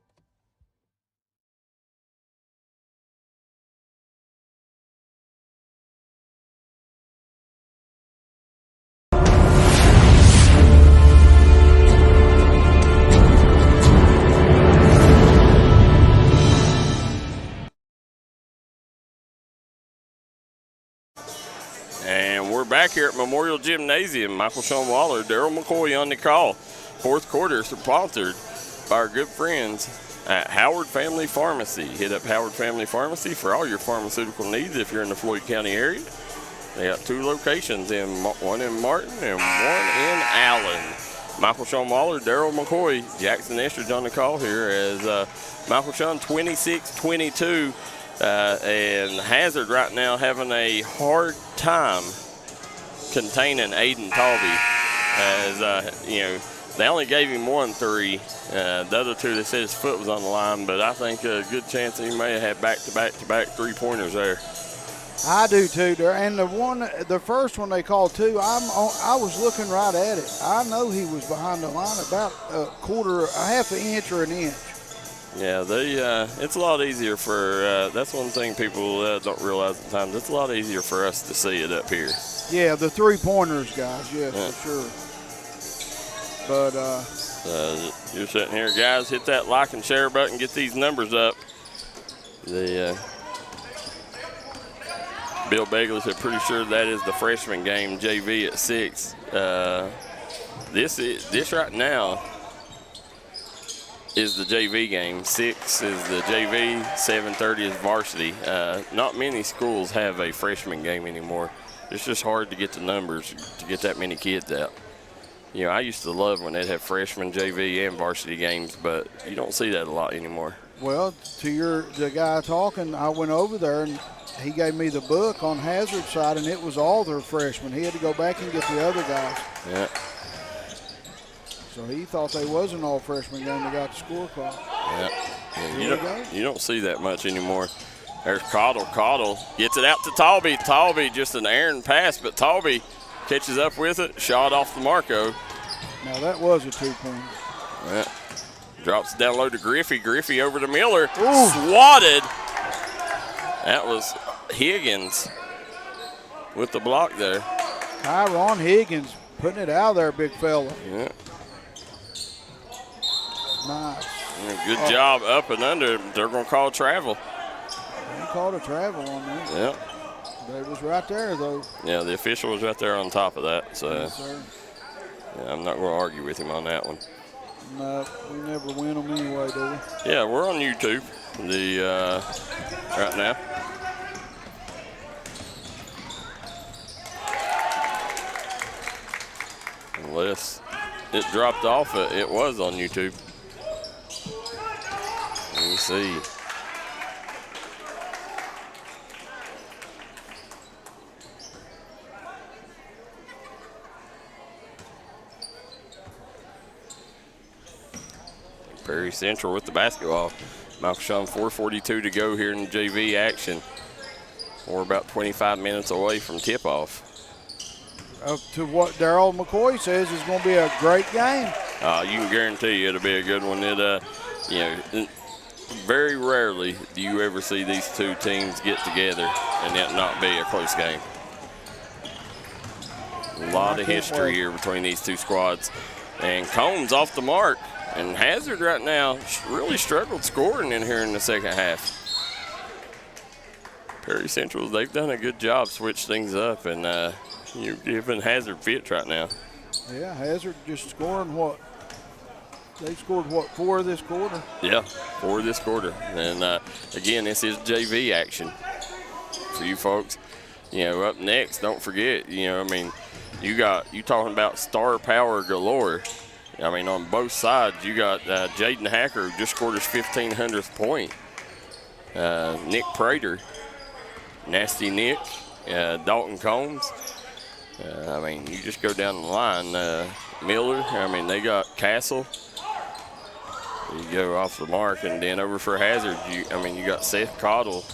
And we're back here at Memorial Gymnasium. Michael Sean Waller, Darryl McCoy on the call. Fourth quarter sponsored by our good friends at Howard Family Pharmacy. Hit up Howard Family Pharmacy for all your pharmaceutical needs if you're in the Floyd County area. They got 2 locations, one in Martin and one in Allen. Michael Sean Waller, Darryl McCoy, Jaxon Estridge on the call here as Michael Sean 26-22. And Hazard right now having a hard time containing Aiden Talby as, you know, they only gave him 1 3. The other 2, they said his foot was on the line, but I think a good chance he may have had back-to-back three-pointers there. I do too, and the first one they called too. I was looking right at it. I know he was behind the line about a half an inch or an inch. Yeah, it's a lot easier for, that's one thing people don't realize at times. It's a lot easier for us to see it up here. Yeah, the three-pointers, guys, for sure. But you're sitting here, guys, hit that like and share button, get these numbers up. Bill Begley said pretty sure that is the freshman game, JV at 6. This right now is the JV game. 6 is the JV, 7:30 is varsity. Not many schools have a freshman game anymore. It's just hard to get the numbers to get that many kids out. You know, I used to love when they'd have freshman, JV, and varsity games, but you don't see that a lot anymore. Well, to the guy talking, I went over there and he gave me the book on Hazard's side, and it was all their freshmen. He had to go back and get the other guys. Yeah. So he thought they was an all-freshman game. They got the score call. Yeah. You don't see that much anymore. There's Caudill. Caudill gets it out to Talby. Talby just an errant pass, but Talby catches up with it. Shot off the Marco. Now that was a 2-pointer. Yeah. Drops it down low to Griffey. Griffey over to Miller. Ooh. Swatted. That was Higgins with the block there. Tyron Higgins putting it out there, big fella. Yeah. Nice. Good job up and under. They're going to call travel. They called a travel on that. Yeah. They was right there, though. Yeah, the official was right there on top of that. So yes, sir. Yeah, I'm not going to argue with him on that one. No, we never win them anyway, do we? Yeah, we're on YouTube right now. Unless it dropped off, it was on YouTube. Let me see. Perry Central with the basketball. Michael Sean, 4:42 to go here in JV action. We're about 25 minutes away from tip-off. to what Darryl McCoy says, is going to be a great game. You can guarantee it'll be a good one. Very rarely do you ever see these two teams get together and it not be a close game. A lot of history here between these two squads. And Combs off the mark. And Hazard right now really struggled scoring in here in the second half. Perry Central, they've done a good job switch things up, and you're giving Hazard fits right now. Yeah, Hazard just scoring what? They scored what, 4 this quarter? Yeah, 4 this quarter. And again, this is JV action for you folks. Up next, don't forget, you talking about star power galore. On both sides, you got Jaden Hacker, who just scored his 1,500th point. Nick Prater, Nasty Nick, Dalton Combs. You just go down the line. Miller, they got Castle. You go off the mark, and then over for Hazard, you got Seth Cottle,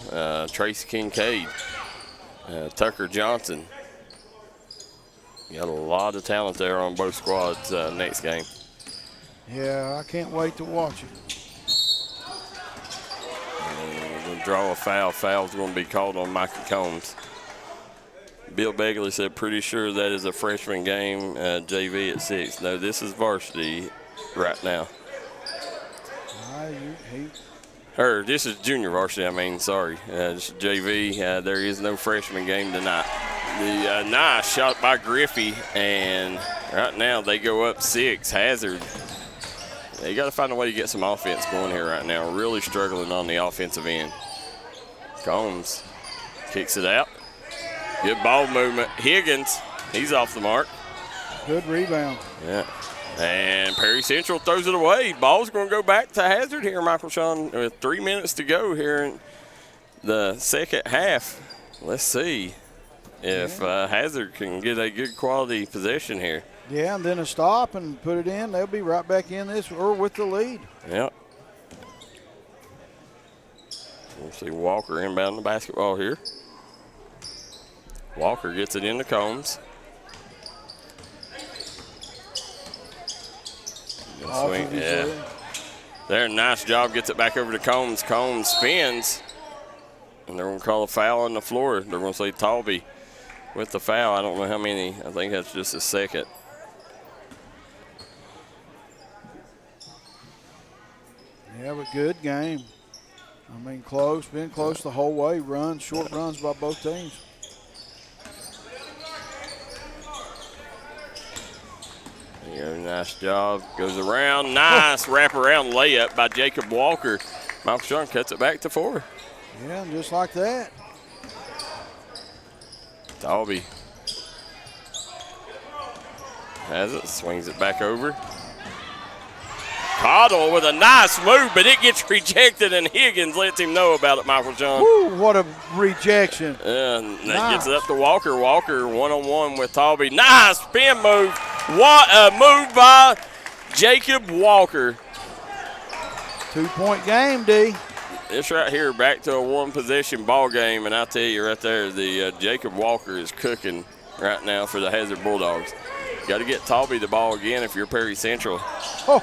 Tracy Kincaid, Tucker Johnson. You got a lot of talent there on both squads next game. Yeah, I can't wait to watch it. We're going to draw a foul. Foul's going to be called on Michael Combs. Bill Begley said, pretty sure that is a freshman game, JV at 6. No, this is varsity right now. This is junior varsity, sorry. This is JV. There is no freshman game tonight. The nice shot by Griffey, and right now they go up 6. Hazard, they got to find a way to get some offense going here right now. Really struggling on the offensive end. Combs kicks it out. Good ball movement. Higgins, he's off the mark. Good rebound. Yeah. And Perry Central throws it away. Ball's going to go back to Hazard here, Michael Sean, with 3 minutes to go here in the second half. Let's see if Hazard can get a good quality possession here. Yeah, and then a stop and put it in. They'll be right back in this or with the lead. Yep. We'll see Walker inbound the basketball here. Walker gets it into Combs. Swing, yeah. There, nice job. Gets it back over to Combs. Combs spins. And they're going to call a foul on the floor. They're going to say Talby with the foul. I don't know how many. I think that's just a second. Yeah, but good game. Close. Been close the whole way. Short runs by both teams. Nice job. Goes around. Nice wraparound layup by Jacob Walker. Michael Sean cuts it back to 4. Yeah, just like that. Talby has it. Swings it back over. Cottle with a nice move, but it gets rejected, and Higgins lets him know about it, Michael John. Woo, what a rejection. And that gets it up to Walker. Walker one-on-one with Talby. Nice spin move. What a move by Jacob Walker. 2-point game, D. This right here back to a one-possession ball game, and I tell you right there, the Jacob Walker is cooking right now for the Hazard Bulldogs. Got to get Talby the ball again if you're Perry Central. Oh.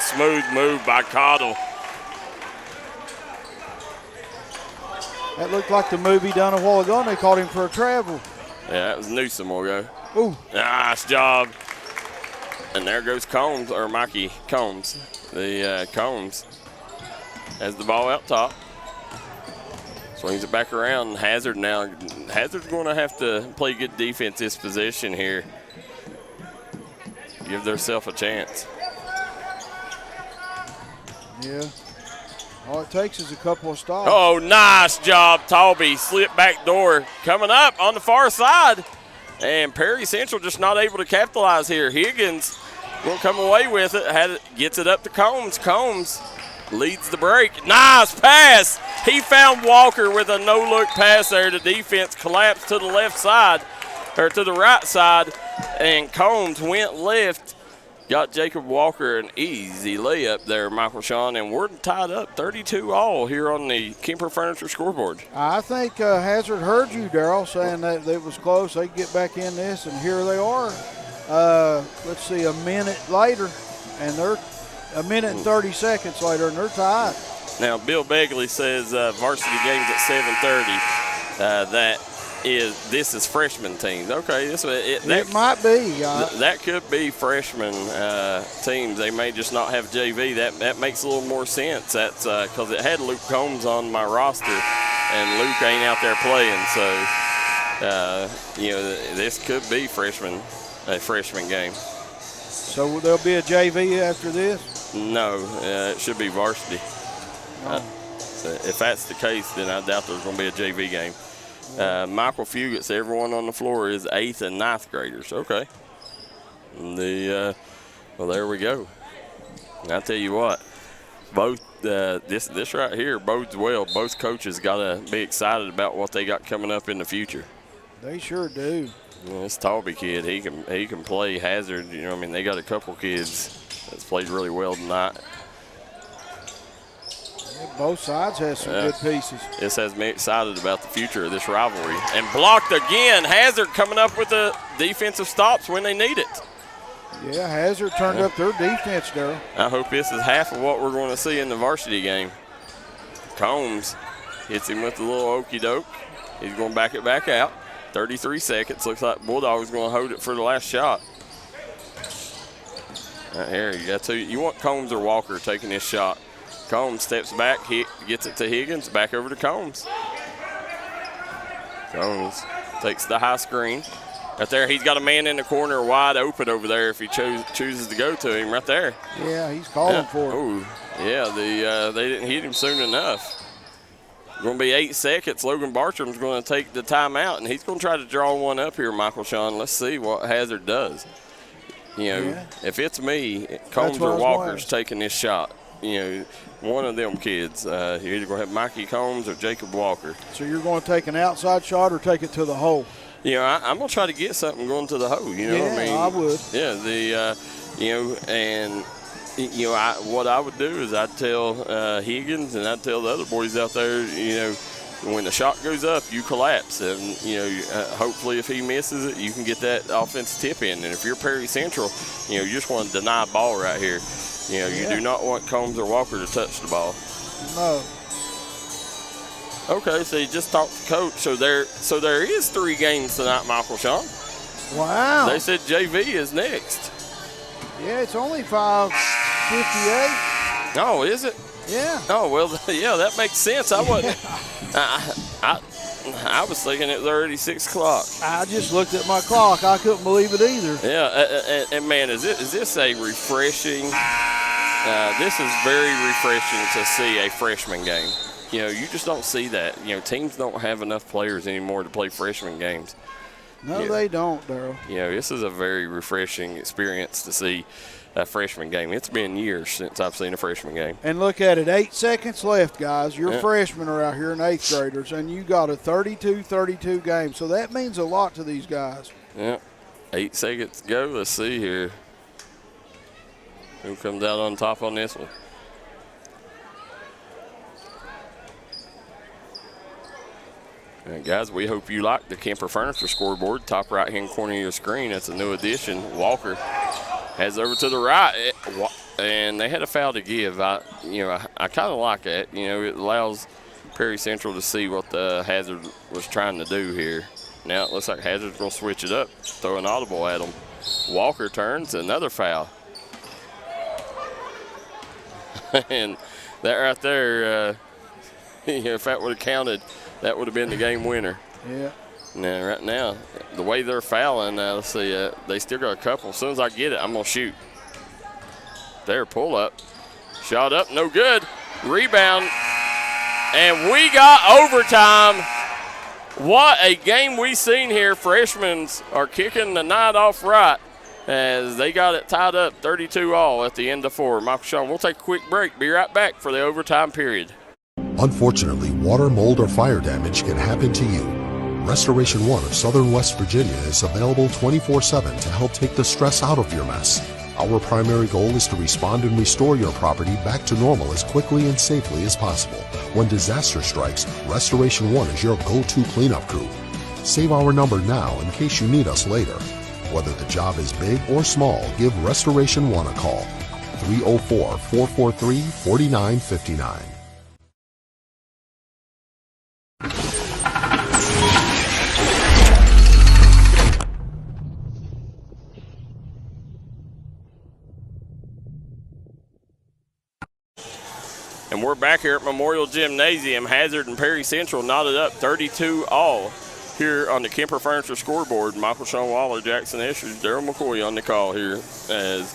Smooth move by Cottle. That looked like the move he done a while ago, and they called him for a travel. Yeah, that was Newsom will go. Ooh. Nice job. And there goes Combs, or Mikey Combs. The Combs has the ball out top. Swings it back around. Hazard now. Hazard's going to have to play good defense this possession here. Give themselves a chance. Yeah. All it takes is a couple of stops. Oh, nice job, Talby. Slip back door coming up on the far side. And Perry Central just not able to capitalize here. Higgins will come away with it. Gets it up to Combs. Combs leads the break. Nice pass. He found Walker with a no-look pass there. The defense collapsed to the left side, or to the right side, and Combs went left. got Jacob Walker an easy layup there, Michael Sean, and we're tied up 32-all here on the Kemper Furniture scoreboard. I think Hazard heard you, Darryl, saying that it was close. They get back in this, and here they are. Let's see, a minute later, and they're a minute and 30 seconds later, and they're tied. Now, Bill Begley says varsity games at 7:30. This is freshman teams. Okay, it might be. That could be freshman teams. They may just not have JV. That makes a little more sense. That's because it had Luke Combs on my roster, and Luke ain't out there playing. So, this could be a freshman game. So there'll be a JV after this? No, it should be varsity. If that's the case, then I doubt there's going to be a JV game. Michael Fugits, everyone on the floor is 8th and 9th graders. Okay. Well, there we go. And I tell you what, both this right here bodes well. Both coaches got to be excited about what they got coming up in the future. They sure do. This Talby kid, he can play Hazard. They got a couple kids that's played really well tonight. Both sides have some good pieces. This has me excited about the future of this rivalry. And blocked again. Hazard coming up with the defensive stops when they need it. Yeah, Hazard turned up their defense, Darryl. I hope this is half of what we're going to see in the varsity game. Combs hits him with a little okey doke. He's going to back it back out. 33 seconds. Looks like Bulldog's going to hold it for the last shot. Right here, you want Combs or Walker taking this shot. Combs steps back, gets it to Higgins, back over to Combs. Combs takes the high screen. Right there, he's got a man in the corner wide open over there if he chooses to go to him right there. Yeah, he's calling for it. Oh, yeah, they didn't hit him soon enough. Going to be 8 seconds. Logan Bartram's going to take the timeout, and he's going to try to draw one up here, Michael Sean. Let's see what Hazard does. If it's me, Combs or Walker's taking this shot. One of them kids. You're either going to have Mikey Combs or Jacob Walker. So you're going to take an outside shot or take it to the hole? I'm going to try to get something going to the hole. I would. Yeah, what I would do is I'd tell Higgins and I'd tell the other boys out there, when the shot goes up, you collapse. And, hopefully if he misses it, you can get that offensive tip in. And if you're Perry Central, you just want to deny ball right here. You do not want Combs or Walker to touch the ball. No. Okay, so you just talked to Coach. So there is 3 games tonight, Michael Sean. Wow. They said JV is next. Yeah, it's only 5:58. Oh, is it? Yeah. Oh, well, yeah, that makes sense. I wasn't. I was thinking it was already 6 o'clock. I just looked at my clock. I couldn't believe it either. Yeah, and man, is this a refreshing? This is very refreshing to see a freshman game. You just don't see that. Teams don't have enough players anymore to play freshman games. No, they don't, Darryl. This is a very refreshing experience to see a freshman game. It's been years since I've seen a freshman game. And look at it, 8 seconds left, guys. Your freshmen are out here in 8th graders, and you got a 32-32 game. So that means a lot to these guys. Yeah, 8 seconds to go. Let's see here. Who comes out on top on this one? And guys, we hope you like the Kemper Furniture scoreboard. Top right-hand corner of your screen. That's a new addition. Walker has over to the right, and they had a foul to give. I kind of like that. It allows Perry Central to see what the Hazard was trying to do here. Now it looks like Hazard's going to switch it up, throw an audible at him. Walker turns, another foul. And that right there, if that would have counted, that would have been the game winner. Yeah. Now, right now, the way they're fouling, let's see, they still got a couple. As soon as I get it, I'm going to shoot. There, pull up. Shot up, no good. Rebound. And we got overtime. What a game we seen here. Freshmen are kicking the night off right as they got it tied up 32-all at the end of 4. Michael Sean, we'll take a quick break. Be right back for the overtime period. Unfortunately, water, mold, or fire damage can happen to you. Restoration One of Southern West Virginia is available 24/7 to help take the stress out of your mess. Our primary goal is to respond and restore your property back to normal as quickly and safely as possible. When disaster strikes, Restoration One is your go-to cleanup crew. Save our number now in case you need us later. Whether the job is big or small, give Restoration One a call. 304-443-4959. And we're back here at Memorial Gymnasium. Hazard and Perry Central knotted up 32-all here on the Kemper Furniture scoreboard. Michael Sean Waller, Jaxon Estridge, Darryl McCoy on the call here. As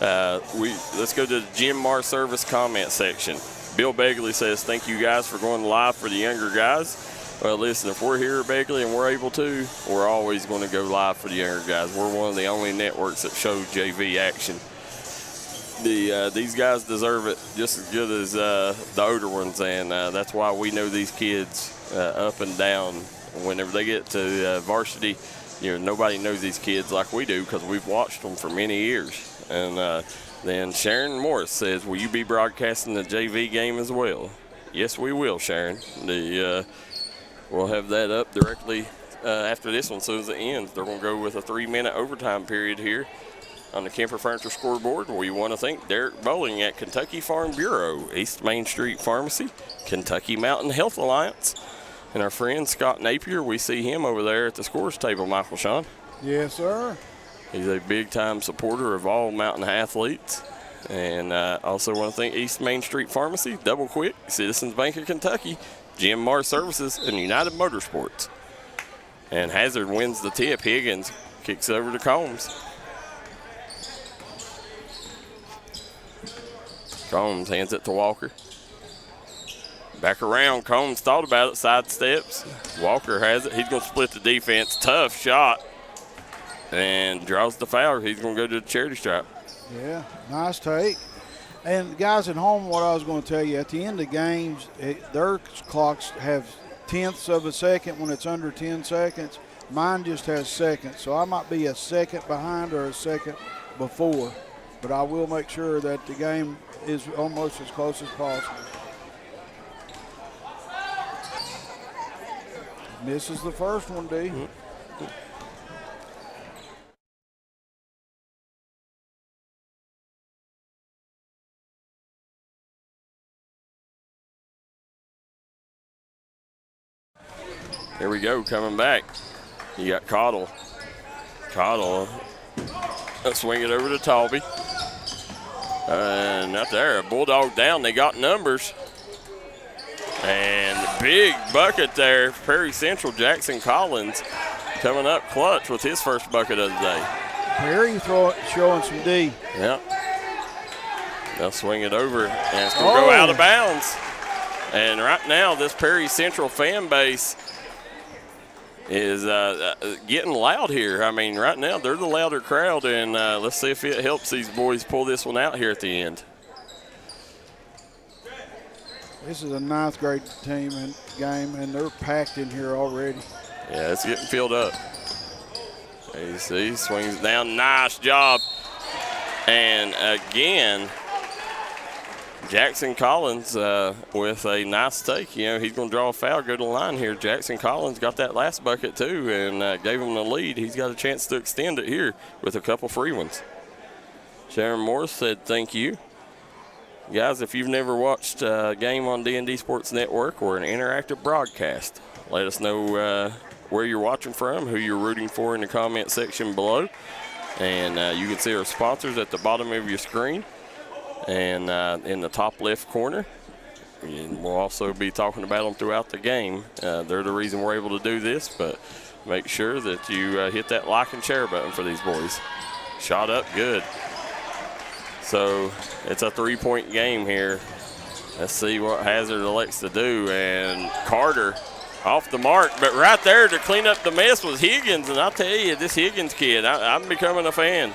let's go to the Jim Mar Service comment section. Bill Begley says, thank you guys for going live for the younger guys. Well, listen, if we're here, Begley, and we're able to, we're always going to go live for the younger guys. We're one of the only networks that show JV action. These guys deserve it just as good as the older ones, and that's why we know these kids up and down. Whenever they get to varsity, nobody knows these kids like we do because we've watched them for many years. And then Sharon Morris says, will you be broadcasting the JV game as well? Yes, we will, Sharon. We'll have that up directly after this one as soon as it ends. They're going to go with a 3-minute overtime period here on the Kemper Furniture scoreboard. We want to thank Derek Bowling at Kentucky Farm Bureau, East Main Street Pharmacy, Kentucky Mountain Health Alliance, and our friend Scott Napier. We see him over there at the scores table, Michael Sean. Yes, sir. He's a big-time supporter of all mountain athletes. And also want to thank East Main Street Pharmacy, Double Quick, Citizens Bank of Kentucky, Jim Mar Services, and United Motorsports. And Hazard wins the tip. Higgins kicks over to Combs. Combs hands it to Walker. Back around. Combs thought about it. Sidesteps. Walker has it. He's going to split the defense. Tough shot. And draws the foul. He's going to go to the charity stripe. Yeah, nice take. And guys at home, what I was going to tell you, at the end of games, their clocks have tenths of a second when it's under 10 seconds. Mine just has seconds. So I might be a second behind or a second before. But I will make sure that the game is almost as close as possible. Misses the first one, D. Here we go, coming back. You got Cottle. Cottle, swing it over to Talby. Not there, a Bulldog down. They got numbers. And big bucket there. Prairie Central, Jaxon Collins coming up clutch with his first bucket of the day. Perry showing some D. Yep. They'll swing it over, and it's going to go out of bounds. And right now, this Perry Central fan base is getting loud here. I mean, right now, they're the louder crowd, and let's see if it helps these boys pull this one out here at the end. This is a ninth grade team and game, and they're packed in here already. Yeah, it's getting filled up. AC swings down. Nice job. And again, Jaxon Collins with a nice take. You know, he's going to draw a foul, go to the line here. Jaxon Collins got that last bucket too and gave him the lead. He's got a chance to extend it here with a couple free ones. Sharon Morris said thank you. Guys, if you've never watched a game on D&D Sports Network or an interactive broadcast, let us know where you're watching from, who you're rooting for in the comment section below. And you can see our sponsors at the bottom of your screen and in the top left corner. And we'll also be talking about them throughout the game. They're the reason we're able to do this, but make sure that you hit that like and share button for these boys. Shot up good. So it's a three-point game here. Let's see what Hazard elects to do. And Carter off the mark, but right there to clean up the mess was Higgins. And I'll tell you, this Higgins kid, I'm becoming a fan.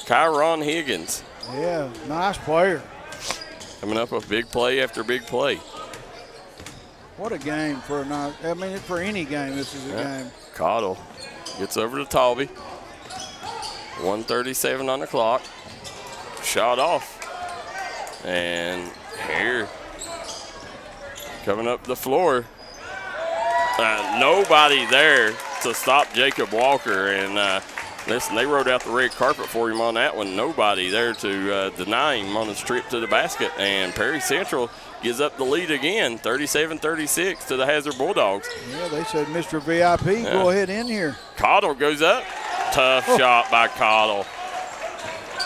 Kyron Higgins. Yeah, nice player. Coming up with big play after big play. What a game for a night. I mean, for any game, this is a game. Cottle gets over to Talby. 1:37 on the clock. Shot off. And here, coming up the floor, nobody there to stop Jacob Walker. And listen, they rode out the red carpet for him on that one. Nobody there to deny him on his trip to the basket. And Perry Central gives up the lead again, 37-36 to the Hazard Bulldogs. Yeah, they said, Mr. VIP, go ahead in here. Cottle goes up. Tough shot by Cottle.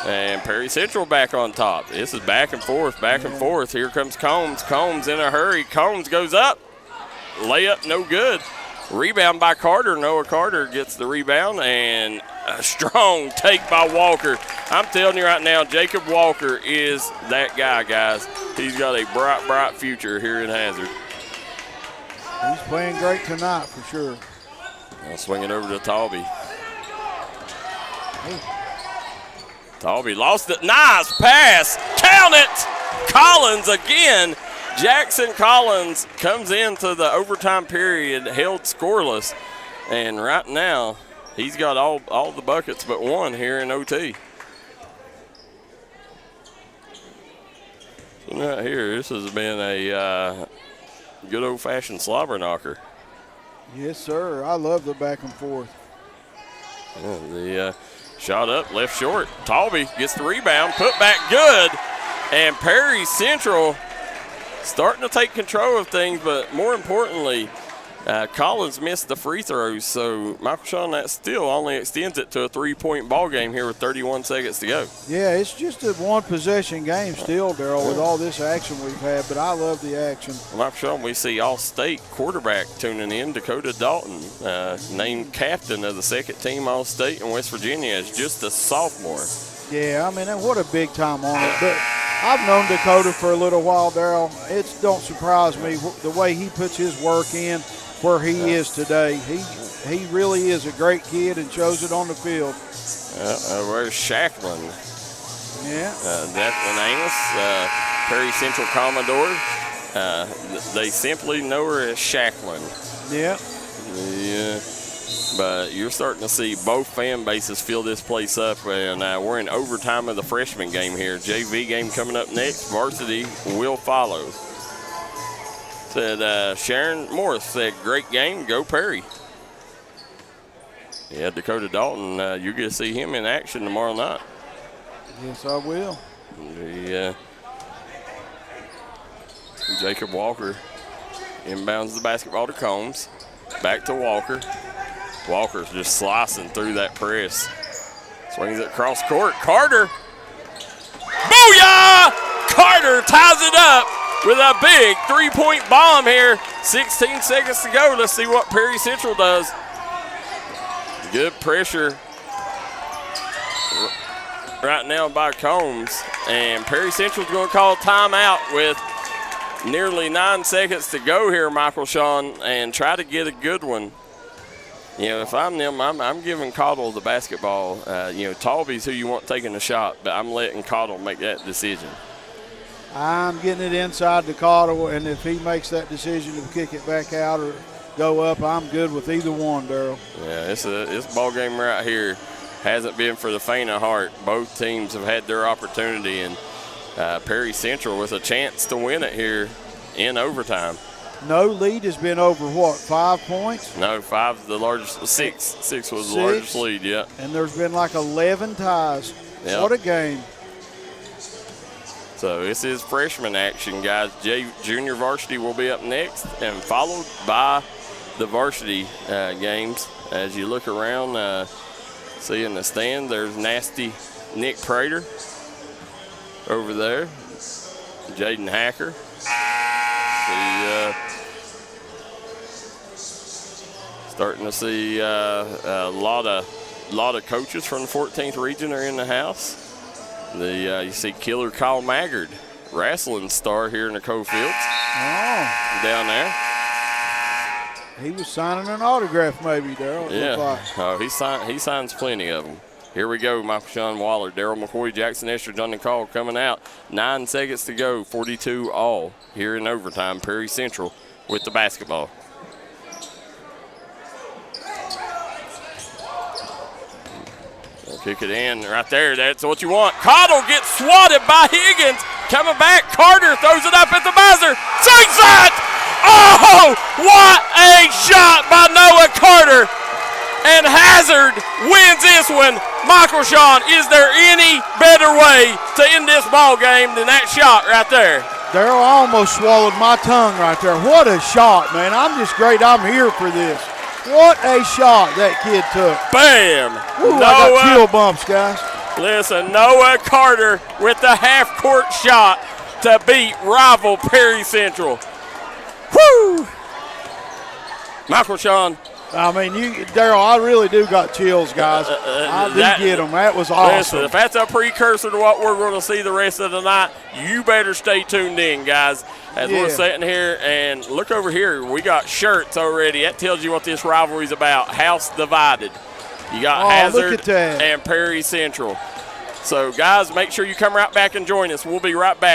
And Perry Central back on top. This is back and forth, back and forth. Here comes Combs. Combs in a hurry. Combs goes up. Layup, no good. Rebound by Carter. Noah Carter gets the rebound, and a strong take by Walker. I'm telling you right now, Jacob Walker is that guy, guys. He's got a bright, bright future here in Hazard. He's playing great tonight for sure. I'll swing it over to Talby. Talby lost it. Nice pass. Count it. Collins again. Jaxon Collins comes into the overtime period, held scoreless. And right now, he's got all the buckets but one here in OT. So right here, this has been a good old-fashioned slobber knocker. Yes, sir. I love the back and forth. Yeah, the shot up, left short. Talby gets the rebound, put back good. And Perry Central starting to take control of things, but more importantly, Collins missed the free throws, so Michael Sean, that still only extends it to a 3-point ball game here with 31 seconds to go. Yeah, it's just a one-possession game still, Darryl, with all this action we've had, but I love the action. Michael Sean, we see All-State quarterback tuning in, Dakota Dalton, named captain of the second team All-State in West Virginia as just a sophomore. Yeah, I mean, what a big time on it. But I've known Dakota for a little while, Darryl. It don't surprise me the way he puts his work in where he is today. He really is a great kid and shows it on the field. Where's Shacklin? Yeah. Declan Amos, Perry Central Commodore. They simply know her as Shacklin. Yeah. Yeah. But you're starting to see both fan bases fill this place up, and we're in overtime of the freshman game here. JV game coming up next. Varsity will follow. Said Sharon Morris said, great game, go Perry. Yeah, Dakota Dalton, you're going to see him in action tomorrow night. Yes, I will. Jacob Walker inbounds the basketball to Combs. Back to Walker. Walker's just slicing through that press. Swings it across court. Carter. Booyah! Carter ties it up with a big three-point bomb here. 16 seconds to go. Let's see what Perry Central does. Good pressure right now by Combs. And Perry Central's going to call timeout with nearly 9 seconds to go here, Michael Sean, and try to get a good one. You know, if I'm them, I'm giving Cottle the basketball. Talby's who you want taking the shot, but I'm letting Cottle make that decision. I'm getting it inside to Cottle, and if he makes that decision to kick it back out or go up, I'm good with either one, Darryl. Yeah, this ball game right here hasn't been for the faint of heart. Both teams have had their opportunity, and Perry Central with a chance to win it here in overtime. No lead has been over, 5 points? No, 5 is the largest. 6. 6 was the largest lead, yeah. And there's been like 11 ties. Yep. What a game. So this is freshman action, guys. Junior varsity will be up next and followed by the varsity games. As you look around, see in the stand, there's nasty Nick Prater over there. Jaden Hacker. Starting to see a lot of coaches from the 14th region are in the house. You see Killer Kyle Maggard, wrestling star here in the Cofields. Oh. Down there. He was signing an autograph maybe, Darryl. Yeah. Oh, he signs plenty of them. Here we go, Michael Sean Waller, Darryl McCoy, Jaxon Estridge on the call coming out. 9 seconds to go, 42 all here in overtime. Perry Central with the basketball. Kick it in right there. That's what you want. Cottle gets swatted by Higgins. Coming back, Carter throws it up at the buzzer. Sinks it! Oh, what a shot by Noah Carter. And Hazard wins this one. Michael Sean, is there any better way to end this ball game than that shot right there? Darryl, I almost swallowed my tongue right there. What a shot, man. I'm just great I'm here for this. What a shot that kid took. Bam! Ooh, I got chill bumps, guys. Listen, Noah Carter with the half-court shot to beat rival Perry Central. Woo! Michael Sean. I mean, Darryl, I really do got chills, guys. I do get them. That was awesome. Listen, if that's a precursor to what we're going to see the rest of the night, you better stay tuned in, guys. As we're sitting here, and look over here, we got shirts already. That tells you what this rivalry's about. House divided. You got Hazard and Perry Central. So, guys, make sure you come right back and join us. We'll be right back.